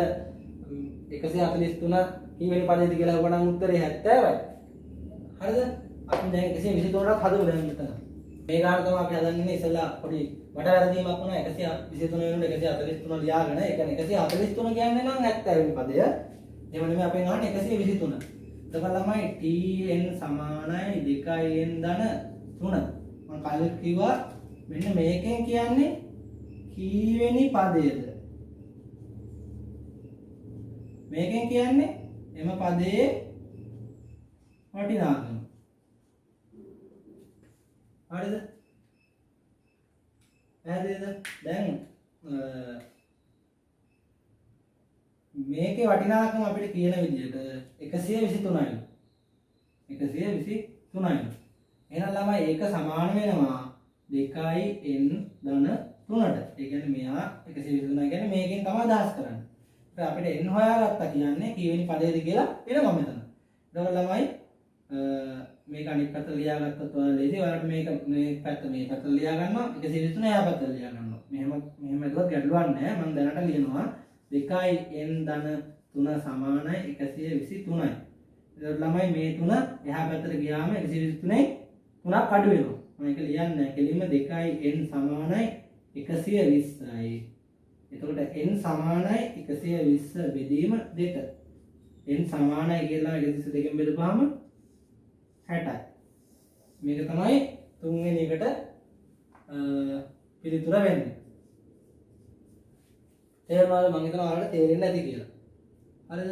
143 කීවෙනි පදේද කියලා හොයනනම් උත්තරේ 70යි. හරිද? අපි දැන් 123ක් හදමු දැන් මෙතන. මේ ගාන තමයි අපි හදන්නේ ඉස්සෙල්ලා පොඩි වට වැරදීමක් වුණා 123 වෙනුවට 143 ලියාගෙන ඒ කියන්නේ 143 කියන්නේ නම් 70 වෙනි පදය. එහෙම නෙමෙයි අපෙන් අහන්නේ 123. එතකොට ළමයි tn සමානයි 2n ධන 3. මම කලින් කිව්වා මෙන්න මේකෙන් කියන්නේ කීවෙනි පදයේද? මේකෙන් කියන්නේ එම පදයේ වටිනාකම. හරිද? පැහැදිලිද? දැන් මේකේ වටිනාකම අපිට කියන විදිහට 123යි. 123යි. එහෙනම් ළමයි ඒක සමාන වෙනවා 2n ධන 3ට. ඒ කියන්නේ මෙයා 123 කියන්නේ මේකෙන් තමයි අදහස් කරන්නේ. ඒත් අපිට n හොයාගත්තා කියන්නේ කීවෙනි පදයේද කියලා එනවා මෙතන. එතකොට ළමයි මේක අනිත් පැත්තට ලියාගත්තොත් ඔයාලා ලේසි. ඔයාලට මේක මේ පැත්ත ලියා ගන්නවා 123 එහා පැත්තට ලියා ගන්නවා. මෙහෙම හිතුවත් ගැටලුවක් නැහැ. මම දැනට ලියනවා 2n ධන 3 සමානයි 123යි. එතකොට ළමයි මේ 3 එහා පැත්තට ගියාම 123න් 3ක් අඩු වෙනවා. මම ඒක ලියන්නේ නැහැ. කෙලින්ම 2n සමානයි 120යි. එතකොට n සමානයි 120 බෙදීම 2. n සමානයි කියලා 122න් බෙදපුවාම 60යි. මේක තමයි තුන්වෙනි එකට පිළිතුර වෙන්නේ. තේරුණාද? මම හිතනවා ඔයාලට තේරෙන්නේ නැති කියලා. හරිද?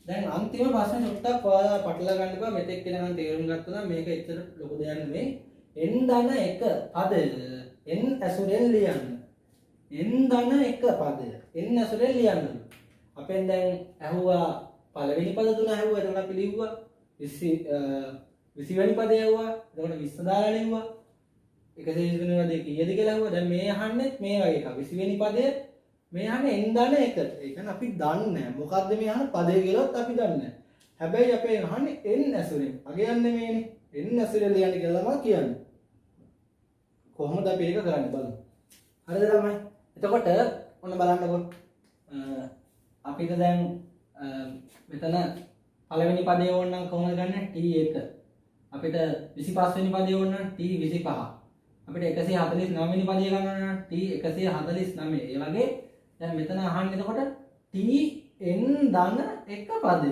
දැන් අන්තිම ප්‍රශ්නේ චුට්ටක් ඔයාලා පටලවා ගන්න එපා. මෙතෙක් කියලා නම් තේරුම් ගත්තා නම් මේක එච්චර ලොකු දෙයක් නෙමෙයි. n ධන 1 පදය n ඇසුරෙන් ලියන්න. n ධන 1 පදය n ඇසුරෙන් ලියන්න. අපෙන් දැන් ඇහුවා පළවෙනි පද තුන ඇහුවා. එතකොට අපි ලිව්වා 20 වෙනි පදේ ඇහුවා. එතකොට 20 දාලා ලිව්වා. 123 පදේ කීයද කියලා ඇහුවා. දැන් මේ අහන්නේ මේ වගේ එකක්. 20 වෙනි පදේ මේ අහන්නේ n ධන 1. ඒ කියන්නේ අපි දන්නේ නැහැ. මොකද්ද මේ අහන පදේ කියලාත් අපි දන්නේ නැහැ. හැබැයි අපේ අහන්නේ n ඇසුරෙන්. අගේ යන්නේ මේනේ. n ඇසුරෙන් ලියන්න කියලා තමයි කියන්නේ. කොහොමද අපි ඒක කරන්නේ බලමු. හරිද ළමයි? එතකොට ඔන්න බලන්නකො. අපිට දැන් මෙතන පළවෙනි පදේ ඕන නම් කොහොමද ගන්න? t1. අපිට 25 වෙනි පදේ ඕන නම් t25. අපිට 149 වෙනි පදේ ගන්න ඕන නම් t149. ඒ වගේ දැන් මෙතන අහන්නේ එතකොට tn ධන 1 පදය.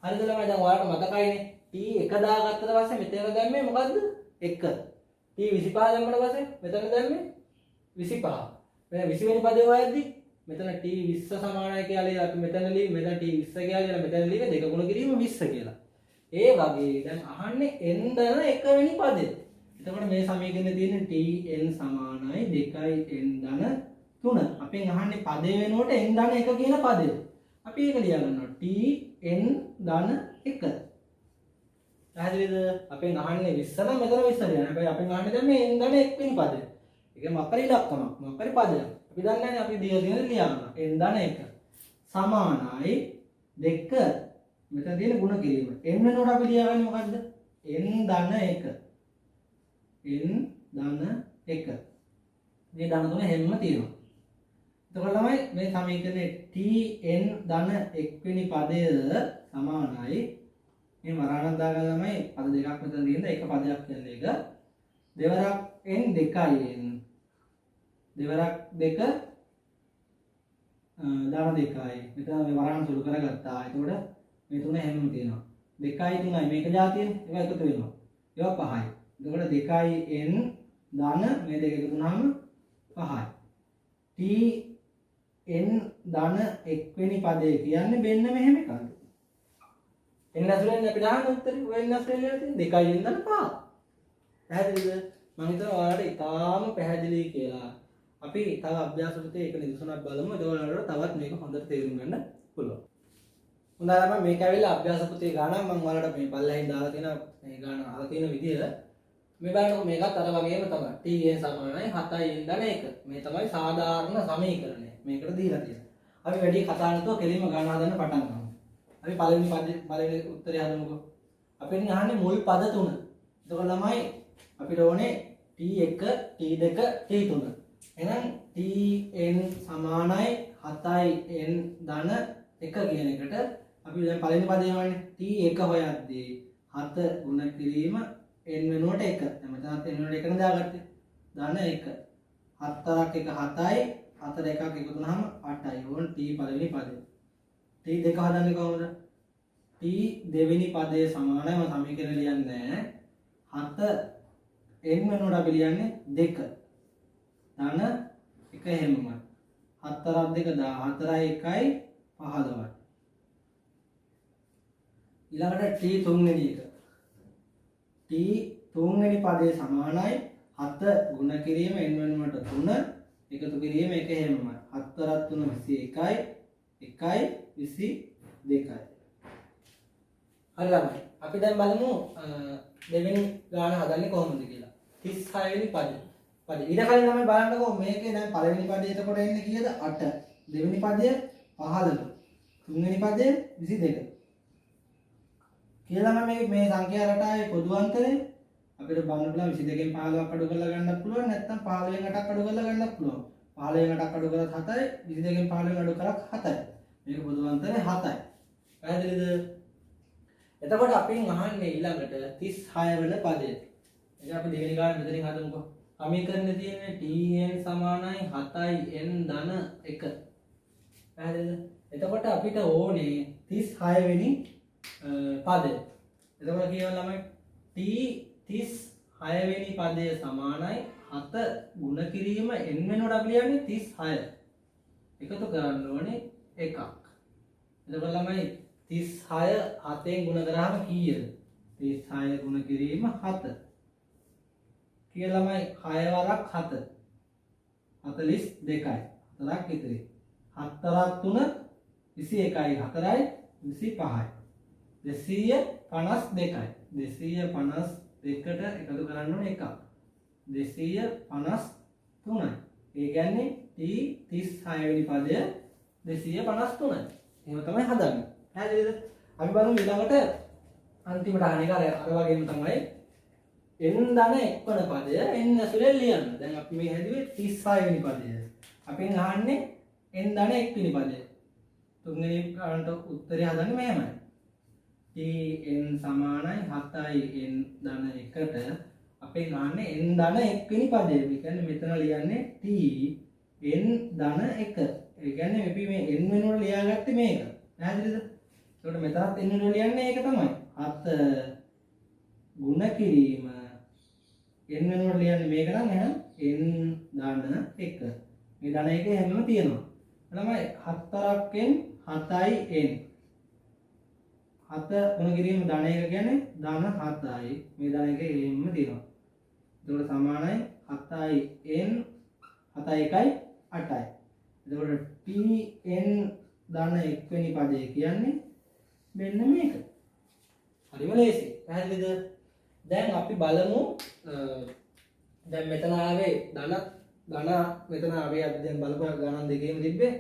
හරිද ළමයි? දැන් ඔයාලට මතකයිනේ t1 දාගත්තට පස්සේ මෙතන දැම්මේ මොකද්ද? 1. t25 දැම්මට පස්සේ මෙතන දැම්මේ 25. මෙන්න 20 වෙනි පදේ හොයද්දි මෙතන t20 සමානයි කියලා අපි මෙතන ලියමු. මෙතන t20 කියලා මෙතන ලියුවේ දෙක ගුණ කිරීම 20 කියලා. ඒ වගේ දැන් අහන්නේ n ධන 1 වෙනි පදය. එතකොට මේ සමීකරණේ තියෙන tn සමානයි 2n ධන 3. අපෙන් අහන්නේ පදේ වෙනුවට n ධන 1 කියන පදය. අපි ඒක ලියා ගන්නවා tn ධන 1. පැහැදිලිද? අපෙන් අහන්නේ 20 නම් මෙතන 20 ලියන්න. හැබැයි අපෙන් අහන්නේ දැන් මේ n ධන 1 වෙනි පදය. ඒක මොකක්ද ඉලක්කමක්? මොකක්ද පදයක්? අපි දන්නේ නැහැ අපි දිය දින ලියනවා. n ධන 1 සමානයි 2. මෙතන තියෙන ಗುಣ කිරීම. n වෙනකොට අපි ලියාගන්නේ මොකද්ද? n ධන 1. n ධන 1. මේ ධන තුන හැමම තියෙනවා. එතකොට ළමයි මේ සමීකරණේ tn ධන 1 වෙනි පදය සමානයි මේ වරාණක් දාගන්න ළමයි පද දෙකක් මෙතන තියෙන එක පදයක් කියන්නේ ඒක. දෙවරක් n 2n. දෙවරක් 2 ධන 2යි. මෙතන මේ වරාණ සුළු කරගත්තා. එතකොට මේ තුන හැමම තියෙනවා. 2යි 3යි මේක જાතියනේ. ඒක එකතු වෙනවා. ඒවා 5යි. එතකොට 2යි n ධන මේ දෙක එකතු වුනහම 5යි. tn ධන 1 වෙනි පදේ කියන්නේ මෙන්න මෙහෙම එකක්. n ඇතුලෙන් අපි දාන උත්තරේ ඔය n ඇතුලෙන් ලියලා තියෙන 2යි n ධන 5. පැහැදිලිද? මම හිතනවා ඔයාලට ඉතාලම පැහැදිලි කියලා. අපි තව අභ්‍යාස පුතේ ඒක නිදසුනක් බලමු. ඒක ඔයාලට තවත් මේක හොඳට තේරුම් ගන්න පුළුවන්. හොඳයි ළමයි මේක ඇවිල්ලා අභ්‍යාස පුතේ ගානක් මම ඔයාලට මේ පල්ලෙහින් දාලා තියෙන මේ ගාන අහලා තියෙන විදිය මේ බලන්නකො මේකත් අර වගේම තමයි. tn සමානයි 7n ධන 1. මේ තමයි සාධාරණ සමීකරණය. මේකට දීලා තියෙනවා. අපි වැඩි කතා නැතුව කෙලින්ම ගාන හදන්න පටන් ගමු. අපි පළවෙනි උත්තරය හදමුකෝ. අපෙන් අහන්නේ මුල් පද තුන. එතකොට ළමයි අපිට ඕනේ t1 t2 t3. එහෙනම් tn සමානයි 7n ධන 1 කියන එකට අපි දැන් පළවෙනි පදේ වන්නේ t1 හොයද්දී 7 ගුණ කිරීම n වෙනුවට 1. දැන් මෙතනත් n වෙනුවට 1 නේ දාගත්තේ. දාන්න 1. 4ක් 1 7යි. 4 එකක් එකතු වුනහම 8යි. ඕන t පළවෙනි පදේ. t දෙක හදන්නේ කොහොමද? t දෙවෙනි පදයේ සමානයි. මම සමීකරණ ලියන්නේ නැහැ. 7 n වෙනුවට අපි ලියන්නේ 2. දාන්න 1 හැමම. 4ක් 2 14යි 1යි 15යි. ඊළඟට t තුන්වෙනි එක. t තුන්වෙනි පදයේ සමානයි 7 ගුණ කිරීම n වෙනුවට 3 එකතු කිරීම 1 හැමම. 4ක් 3 21යි 1යි 22යි. හරි ළමයි. අපි දැන් බලමු දෙවෙනි ගාන හදන්නේ කොහොමද කියලා. 36 වෙනි පදේ. ඊට කලින් ළමයි බලන්නකෝ මේකේ දැන් පළවෙනි පදේ එතකොට එන්නේ කීයද? 8. දෙවෙනි පදය 15. තුන්වෙනි පදය 22. කියලා නම් මේ සංඛ්‍යා රටාවේ පොදු අන්තරය අපිට බලන්න පුළුවන් 22කින් 15ක් අඩු කරලා ගන්නත් පුළුවන් නැත්නම් 15න් 8ක් අඩු කරලා ගන්නත් පුළුවන්. 15න් 8ක් අඩු කරලා 7යි 22කින් 15න් අඩු කරලා 7යි. මේක පොදු අන්තරය 7යි. පැහැදිලිද? එතකොට අපි අහන්නේ ඊළඟට 36 වෙනි පදය. ඒක අපි දෙවෙනි ගාන මෙතනින් හදමුකෝ. සමීකරණේ තියෙන්නේ tn සමානයි 7n ධන 1. පැහැදිලිද? එතකොට අපිට ඕනේ 36 වෙනි පදය. එතකොට කියවන ළමයි t 36 වෙනි පදය සමානයි 7 ගුණ කිරීම n වෙනුවට අපි ලියන්නේ 36. එකතු කරන්න ඕනේ 1ක්. එතකොට ළමයි 36 7ෙන් ගුණ කරාම කීයද? 36 ගුණ කිරීම 7. කියලා ළමයි 6 වරක් 7 42යි. 4ක් ඉතිරි. 7ක් 3 21යි 4යි 25යි. 252යි. 252ට එකතු කරන්න ඕනේ එකක්. 253යි. ඒ කියන්නේ t 36 වෙනි පදය 253යි. එහෙම තමයි හදන්නේ. හරිද? අපි බලමු ඊළඟට අන්තිමට අහන එක අර වගේම තමයි n ධන 1 වන පදය n ඇතුලේ ලියන්න. දැන් අපි මේ හැදුවේ 36 වෙනි පදය. අපෙන් අහන්නේ n ධන 1 වෙනි පදය. තුන්වෙනි කාරණට උත්තරය හදන්නේ මෙහෙමයි. n සමානයි 7යි n ධන 1ට අපෙන් අහන්නේ n ධන 1 වෙනි පදය. ඒ කියන්නේ මෙතන ලියන්නේ t n ධන 1. ඒ කියන්නේ අපි මේ n වෙනුවට ලියාගත්තේ මේක. පැහැදිලිද? ඒකට මෙතනත් n වෙනුවට ලියන්නේ ඒක තමයි. 7 ගුණ කිරීම n වෙනුවට ලියන්නේ මේක නම් එහෙනම් n ධන 1. මේ ධන 1 හැමෝම තියෙනවා. ළමයි 4ක් n 7යි n. 7 ගුණ කිරීම ධන 1 කියන්නේ ධන 7යි. මේ ධන 1 එහෙමම තියෙනවා. ඒකට සමානයි 7යි n 7යි 1යි 8යි. එතකොට tn ධන 1 වෙනි පදය කියන්නේ මෙන්න මේක. හරිම ලේසි. පැහැදිලිද? දැන් අපි බලමු දැන් මෙතන ආවේ ධන මෙතන ආවේ අපි දැන් බලපු ගණන් දෙකේම තිබ්බේ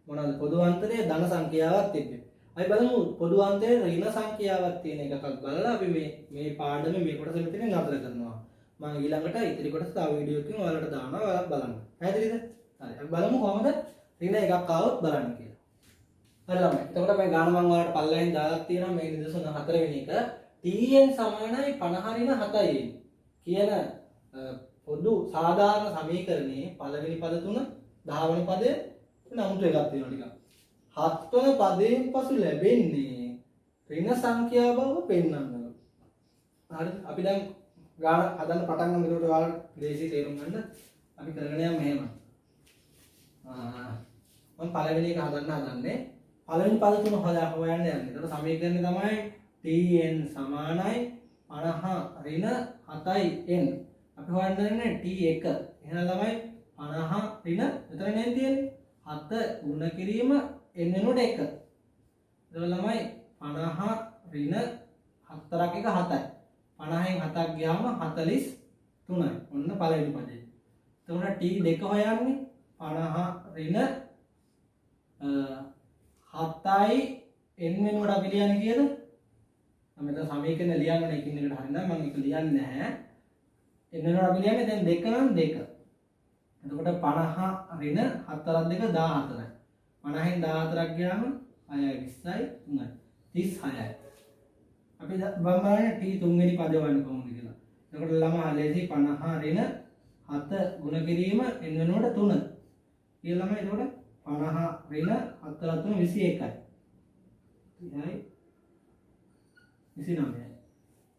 මොනවද? පොදු අන්තරයේ ධන සංඛ්‍යාවක් තිබ්බේ. අපි බලමු පොදු අන්තරයේ ඍණ සංඛ්‍යාවක් තියෙන එකක් බලලා අපි මේ පාඩම මේ කොටස මෙතන නතර කරනවා. මම ඊළඟට ඉතිරි කොටස තව වීඩියෝ එකකින් ඔයාලට දානවා. ඔයාලා බලන්න. පැහැදිලිද? හරි. අපි බලමු කොහොමද ඍණ එකක් ආවොත් බලන්න කියලා. හරි ළමයි. එතකොට මේ ගාන මම ඔයාලට පල්ලෙන් දාලා තියෙනවා මේ නිදසුන 4 වෙනි එක. tn සමානයි 50 ඍණ 7යි කියන පොදු සාධාරණ සමීකරණයේ පළවෙනි පද තුන 10 වෙනි පදය නමුතු එකක් තියෙනවා ටිකක්. 7 වෙනි පදයෙන් පසු ලැබෙන්නේ ඍණ සංඛ්‍යා බව පෙන්වන්න. හරිද? අපි දැන් ගාන හදන්න පටන් ගමු. ඒකට ඔයාලට ලේසි තේරුම් ගන්න. අපි කරගෙන යමු මෙහෙම. මම පළවෙනි එක හදන්නේ. පළවෙනි පද තුන හොයන්න යන්නේ. ඒකට සමීකරණය තමයි tn සමානයි 50 ඍණ 7යි n. අපි හොයන්නේ t1. එහෙනම් ළමයි 50 ඍණ මෙතන නේ තියෙන්නේ. 7 ගුණ කිරීම n වෙනුවට 1. ඒක ළමයි 50 ඍණ 4ක් 1 7යි. 50න් 7ක් ගියාම 43යි. ඔන්න පළවෙනි පදේ. එතකොට t2 හොයන්නේ 50 ඍණ 7යි n වෙනුවට අපි ලියන්නේ කීයද? මම මෙතන සමීකරණ ලියන්න ඕනේ එකින් එකට හරිනම් මම ඒක ලියන්නේ නැහැ. n වෙනුවට අපි ලියන්නේ දැන් 2 නම් 2. එතකොට 50 ඍණ 4ක් 2 14යි. 50න් 14ක් ගියාම 6යි 20යි 3යි 36යි. අපි බලන්නේ t 3 වෙනි පදේ වන්නේ කොහොමද කියලා. එතකොට ළමා ලේසි 50 ඍණ 7 ගුණ කිරීම n වෙනුවට 3. ඊළ ළමයි එතකොට 50 ඍණ 7 3 21යි. 30යි 29යි.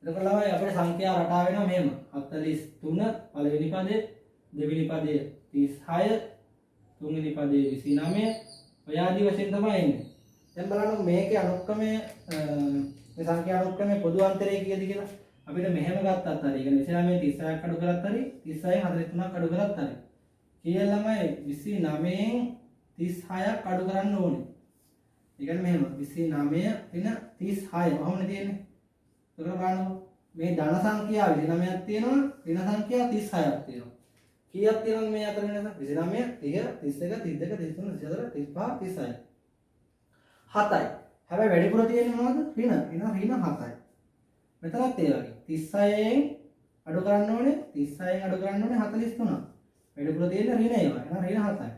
එතකොට ළමයි අපේ සංඛ්‍යා රටාව වෙනවා මෙහෙම. 43 පළවෙනි පදේ, දෙවෙනි පදේ 36, තුන්වෙනි පදේ 29. ඔය ආදී වශයෙන් තමයි එන්නේ. දැන් බලන්න මේකේ අනුක්‍රමය මේ සංඛ්‍යා අනුක්‍රමයේ පොදු අන්තරය කීයද කියලා. අපිට මෙහෙම ගත්තත් හරි. ඒ කියන්නේ 29 36ක් අඩු කරත් හරි, 36න් 43ක් අඩු කරත් හරි. කීය ළමයි 29න් 36ක් අඩු කරන්න ඕනේ. ඒ කියන්නේ මෙහෙම 29 වෙන 36 කොහොමද තියෙන්නේ? ඒක බලන්න මේ ධන සංඛ්‍යාව 29ක් තියෙනවා, ඍණ සංඛ්‍යාව 36ක් තියෙනවා. කීයක් තියෙනවද මේ අතර වෙනස? 29, 30, 31, 32, 33, 34, 35, 36. 7යි. හැබැයි වැඩිපුර තියෙන්නේ මොනවද? ඍණ. ඍණ 7යි. මෙතනත් ඒ වගේ 36න් අඩු කරන්න ඕනේ 36න් අඩු කරන්න ඕනේ 43. වැඩිපුර තියෙන ඍණ ඒවා. එහෙනම් ඍණ 7යි.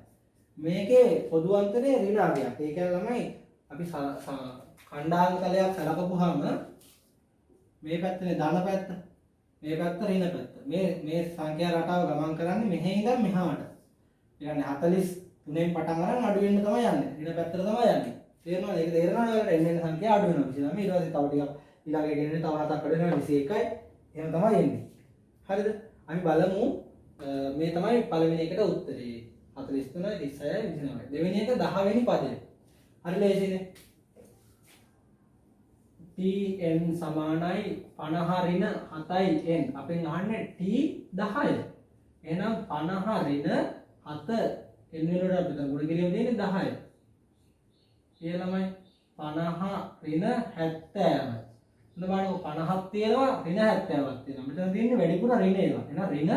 මේකේ පොදු අන්තරේ ඍණ අගයක්. ඒ කියන්නේ ළමයි අපි කණ්ඩායම් තලයක් සලකපුවාම මේ පැත්තේ ධන පැත්ත, මේ පැත්ත ඍණ පැත්ත. මේ සංඛ්‍යා රටාව ගමන් කරන්නේ මෙහෙ ඉඳන් මෙහාට. ඒ කියන්නේ 43න් පටන් අරන් අඩු වෙන්න තමයි යන්නේ. ඍණ පැත්තට තමයි යන්නේ. තේරෙනවද? ඒක තේරෙනවද? ඔයාලට එන්න සංඛ්‍යා අඩු වෙනවා. ඊට පස්සේ තව ටිකක් ඊළඟ ගෙන්නේ තව 7ක් අඩු වෙනවා 21යි. එහෙම තමයි එන්නේ. හරිද? අපි බලමු මේ තමයි පළවෙනි එකට උත්තරේ. 43 36 29. දෙවෙනි එක 10 වෙනි පදේ. හරි ලේසිනේ. tn සමානයි 50 ඍණ 7යි n. අපෙන් අහන්නේ t 10. එහෙනම් 50 ඍණ 7 n වෙනුවට අපිට ගුණ කිරීම තියෙන්නේ 10යි. ඒ ළමයි 50 ඍණ 70යි. බලන්න 50ක් තියෙනවා ඍණ 70ක් තියෙනවා. මෙතන තියෙන්නේ වැඩිපුර ඍණ ඒවා. එහෙනම් ඍණ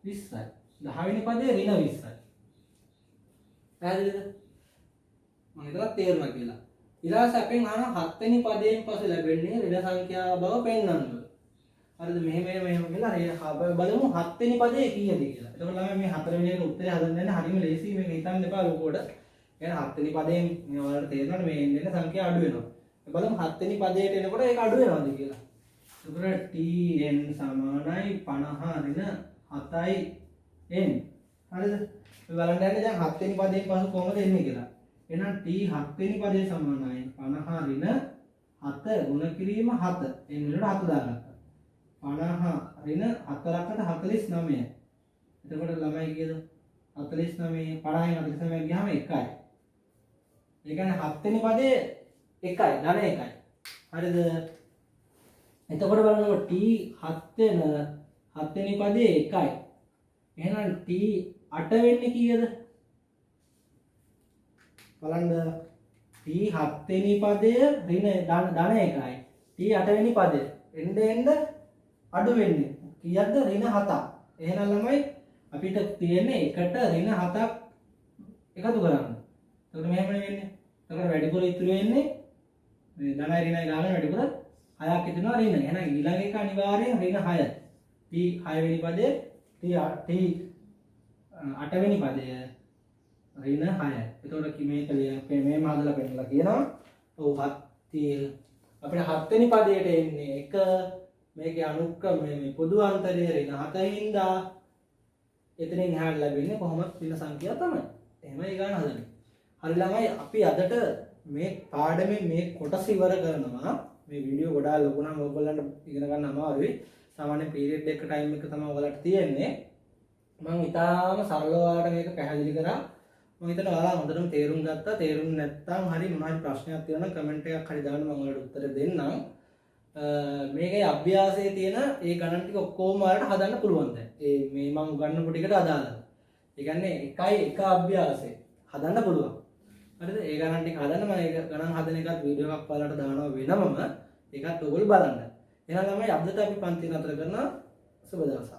20යි. 10 වෙනි පදේ ඍණ 20යි. පැහැදිලිද? මම හිතලා තේරුණා කියලා. ඊළඟට අපෙන් අහන 7 වෙනි පදයෙන් පස්සේ ලැබෙන්නේ ඍණ සංඛ්‍යාව බව පෙන්වන්න. හරිද? මෙහෙම කියලා බලමු 7 වෙනි පදේ කීයද කියලා. එතකොට ළමයි මේ 4 වෙනි එකට උත්තරය හදන්න යන හරිම ලේසි. මේක හිතන්න එපා ලොකුවට. එහෙනම් 7 වෙනි පදයෙන් මේ ඔයාලට තේරෙනවනේ මේ එන්නේ සංඛ්‍යා අඩු වෙනවා. බලමු 7 වෙනි පදයට එනකොට ඒක අඩු වෙනවද කියලා. එතකොට tn සමානයි 50 ඍණ 7යි n. හරිද? අපි බලන්න යන්නේ දැන් 7 වෙනි පදයෙන් පසු කොහොමද එන්නේ කියලා. එහෙනම් t 7 වෙනි පදේ සමානයි 50 ඍණ 7 ගුණ කිරීම 7. n වෙනුවට 7 දාගත්තා. 50 ඍණ 4කට 49. එතකොට ළමයි කියද 49 50න් 49 ගියාම 1යි. ඒ කියන්නේ 7 වෙනි පදේ 1යි ධන 1යි. හරිද? එතකොට බලන්නකො t 7 වෙනි පදේ 1යි. එහෙනම් t 8 වෙන්නේ කීයද? බලන්න t 7 වෙනි පදය ඍණ ධන 1යි. t 8 වෙනි පදය එන්න අඩු වෙන්නේ. කීයක්ද? ඍණ 7ක්. එහෙනම් ළමයි අපිට තියෙන්නේ එකට ඍණ 7ක් එකතු කරන්න. එතකොට මෙහෙම වෙන්නේ. එතකොට වැඩිපුර ඉතුරු වෙන්නේ මේ ධනයි ඍණයි ගාන වැඩිපුර 6ක් ඉතුරුනවා ඍණ. එහෙනම් ඊළඟ එක අනිවාර්යෙන් ඍණ 6. t 6 වෙනි පදේ t 8 වෙනි පදය ඍණ 6. එතකොට මේක මේ මාදලා පෙන්නලා කියනවා. ඔව් අපිට 7 වෙනි පදයට එන්නේ 1 මේකේ අනුක්‍රම මේ පොදු අන්තරය ඍණ 7 හින්දා එතනින් එහාට ලැබෙන්නේ කොහොමද ඍණ සංඛ්‍යාව තමයි. එහෙමයි ගන්න හදන්නේ. හරි ළමයි අපි අදට මේ පාඩමේ මේ කොටස ඉවර කරනවා. මේ වීඩියෝ ගොඩාක් ලොකු නම් ඔයගොල්ලන්ට ඉගෙන ගන්න අමාරුයි. සාමාන්‍ය පීරියඩ් එක ටයිම් එක තමයි ඔයාලට තියෙන්නේ. මම ඉතාලම සරලව ඔයාලට මේක පැහැදිලි කරා. මම හිතනවා ඔයාලා හොඳටම තේරුම් ගත්තා. තේරුම් නැත්නම් හරි මොනවා හරි ප්‍රශ්නයක් තියෙනවා නම් කමෙන්ට් එකක් හරි දාන්න මම ඔයාලට උත්තර දෙන්නම්. මේකේ අභ්‍යාසයේ තියෙන ඒ ගණන් ටික ඔක්කොම ඔයාලට හදන්න පුළුවන් දැන්. මේ මම උගන්වපු ටිකට අදාළව. ඒ කියන්නේ එක අභ්‍යාසය හදන්න පුළුවන්. හරිද? ඒ ගණන් ටික හදන්න මම ඒක ගණන් හදන එකත් වීඩියෝ එකක් ඔයාලට දානවා වෙනමම. ඒකත් ඔයගොල්ලෝ බලන්න. එහෙනම් ළමයි අදට අපි පන්ති නතර කරනවා. සුබ දවසක්.